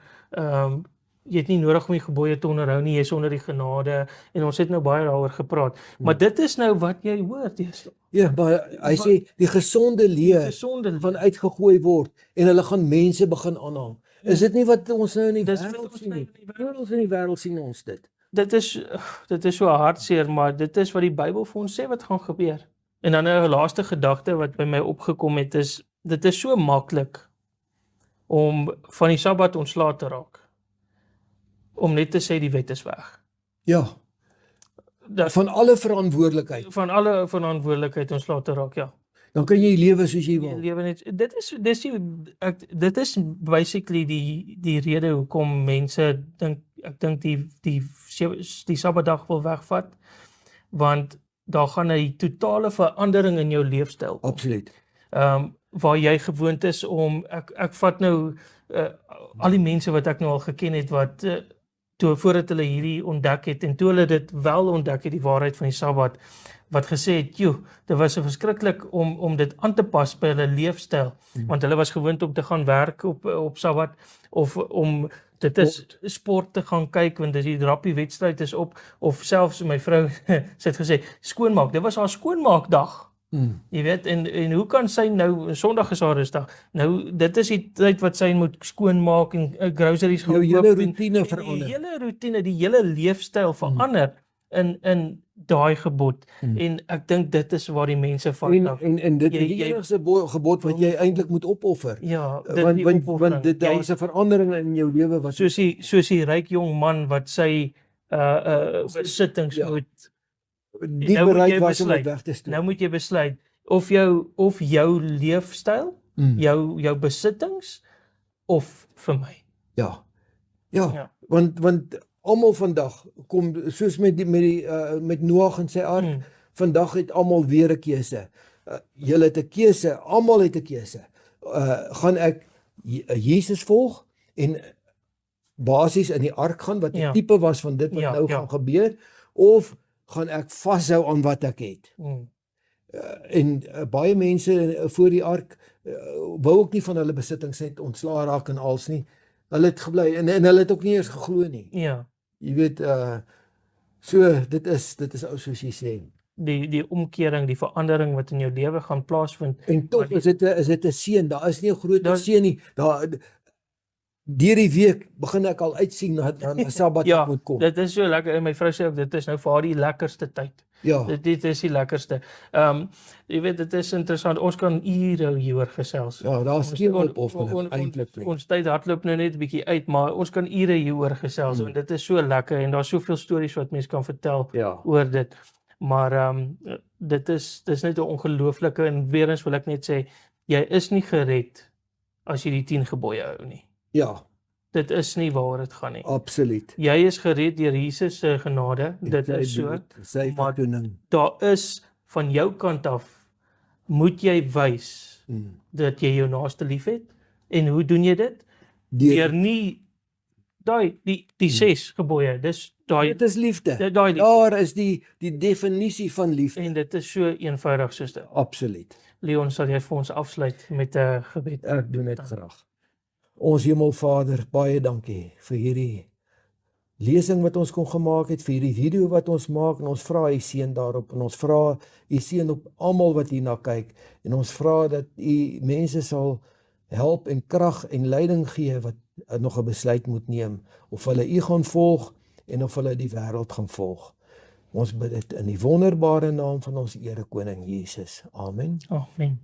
jy het nie nodig om die gebooie te onderhou nie, jy is onder die genade, en ons het nou baie daaroor gepraat. Maar dit is nou wat jy hoor, Ja, maar hy sê die gesonde leer van uitgegooi word en hulle gaan mense begin aanhang. Is dit nie wat ons nou in die wêreld sien nie? In die wêreld sien ons dit. Dit is so hartseer, maar dit is wat die Bybel vir ons sê wat gaan gebeur. En dan 'n laaste gedagte wat by my opgekom het is, dit is so maklik om van die Sabbat ontslae te raak. Om net te sê die wet is weg. Ja. Van alle verantwoordelikheid. Van alle verantwoordelikheid ontslae te raak, ja. Dan kan jy lewe soos jy wil. Lewe net. Dit is basically die rede hoekom mense dink, ek dink die Sabbatdag wil wegvat, want daar gaan 'n totale verandering in jou leefstyl. Absoluut. Waar jy gewoond is om, ek vat nou al die mense wat ek nou al geken het wat voordat hulle hierdie ontdek het en toe hulle dit wel ontdek het, die waarheid van die Sabbat, wat gesê het, dit was verskriklik om dit aan te pas by hulle leefstyl, want hulle was gewoond om te gaan werk op Sabbat, of om dit is sport te gaan kyk, want die rappie wedstryd is op, of selfs my vrou sy het gesê, skoonmaak, dit was haar skoonmaakdag. Jy weet, en hoe kan sy nou, Sondag is haar rustdag, nou dit is die tyd wat sy moet skoonmaak en groceries gaan koop. Jou hele routine verander. Die hele routine, die hele leefstyl verander in daai gebod. En ek dink dit is waar die mense van en dit is die enigste gebod wat jy eintlik moet opoffer. Ja, want dit daar is 'n verandering in jou lewe wat soos die ryk jong man wat sy besittings moet die bereid was om dit weg te stoot. Nou moet jy besluit of jou leefstyl, jou besittings of vir my. Ja. Want almal vandag kom soos met Noag en sy ark, vandag het almal weer 'n keuse. Julle het 'n keuse, almal het 'n keuse. Gaan ek Jesus volg en basies in die ark gaan wat 'n tipe was van dit wat gaan gebeur, of gaan ek vashou aan wat ek het. En baie mense voor die ark wou ook nie van hulle besittings net ontslae raak en als nie. Hulle het gebly en hulle het ook nie eens geglo nie. Ja. Jy weet, so dit is ou soos jy sê. Die omkering, die verandering wat in jou lewe gaan plaasvind. En tog is dit 'n seën. Daar is nie 'n groot seën nie. Deur die week begin ek al uitsien na 'n Sabbat moet kom. Dit is so lekker. En my vrou sê ook, dit is nou vir haar die lekkerste tyd. Ja. Dit is die lekkerste. Jy weet, dit is interessant. Ons kan ure hieroor gesels. Ja, daar's geen opoffering eintlik nie. Ons tyd hardloop nou net 'n bietjie uit, maar ons kan ure hieroor gesels. En dit is so lekker en daar's soveel stories wat mense kan vertel oor dit. Maar dit is net 'n ongelooflike, en weer eens wil ek net sê, jy is nie gered as jy die 10 gebooie hou nie. Ja. Dit is nie waar dit gaan nie. Absoluut. Jy is gered deur Jesus se genade, dit is so. Maar daar is van jou kant af, moet jy wys dat jy jou naaste liefhet. En hoe doen jy dit? Deur nie die 6 gebooie, dis Dit is liefde. daai liefde. Daar is die definisie van liefde. En dit is so eenvoudig soos dit. Absoluut. Leon, sal jy vir ons afsluit met 'n gebed? Ek doen dit graag. Ons Hemelvader, baie dankie vir hierdie lesing wat ons kon gemaak het, vir hierdie video wat ons maak, en ons vra U seën daarop, en ons vra U seën op almal wat hierna kyk, en ons vra dat U mense sal help en krag en leiding gee wat nog 'n besluit moet neem, of hulle U gaan volg en of hulle die wêreld gaan volg. Ons bid dit in die wonderbare naam van ons Here Koning Jesus. Amen. Amen.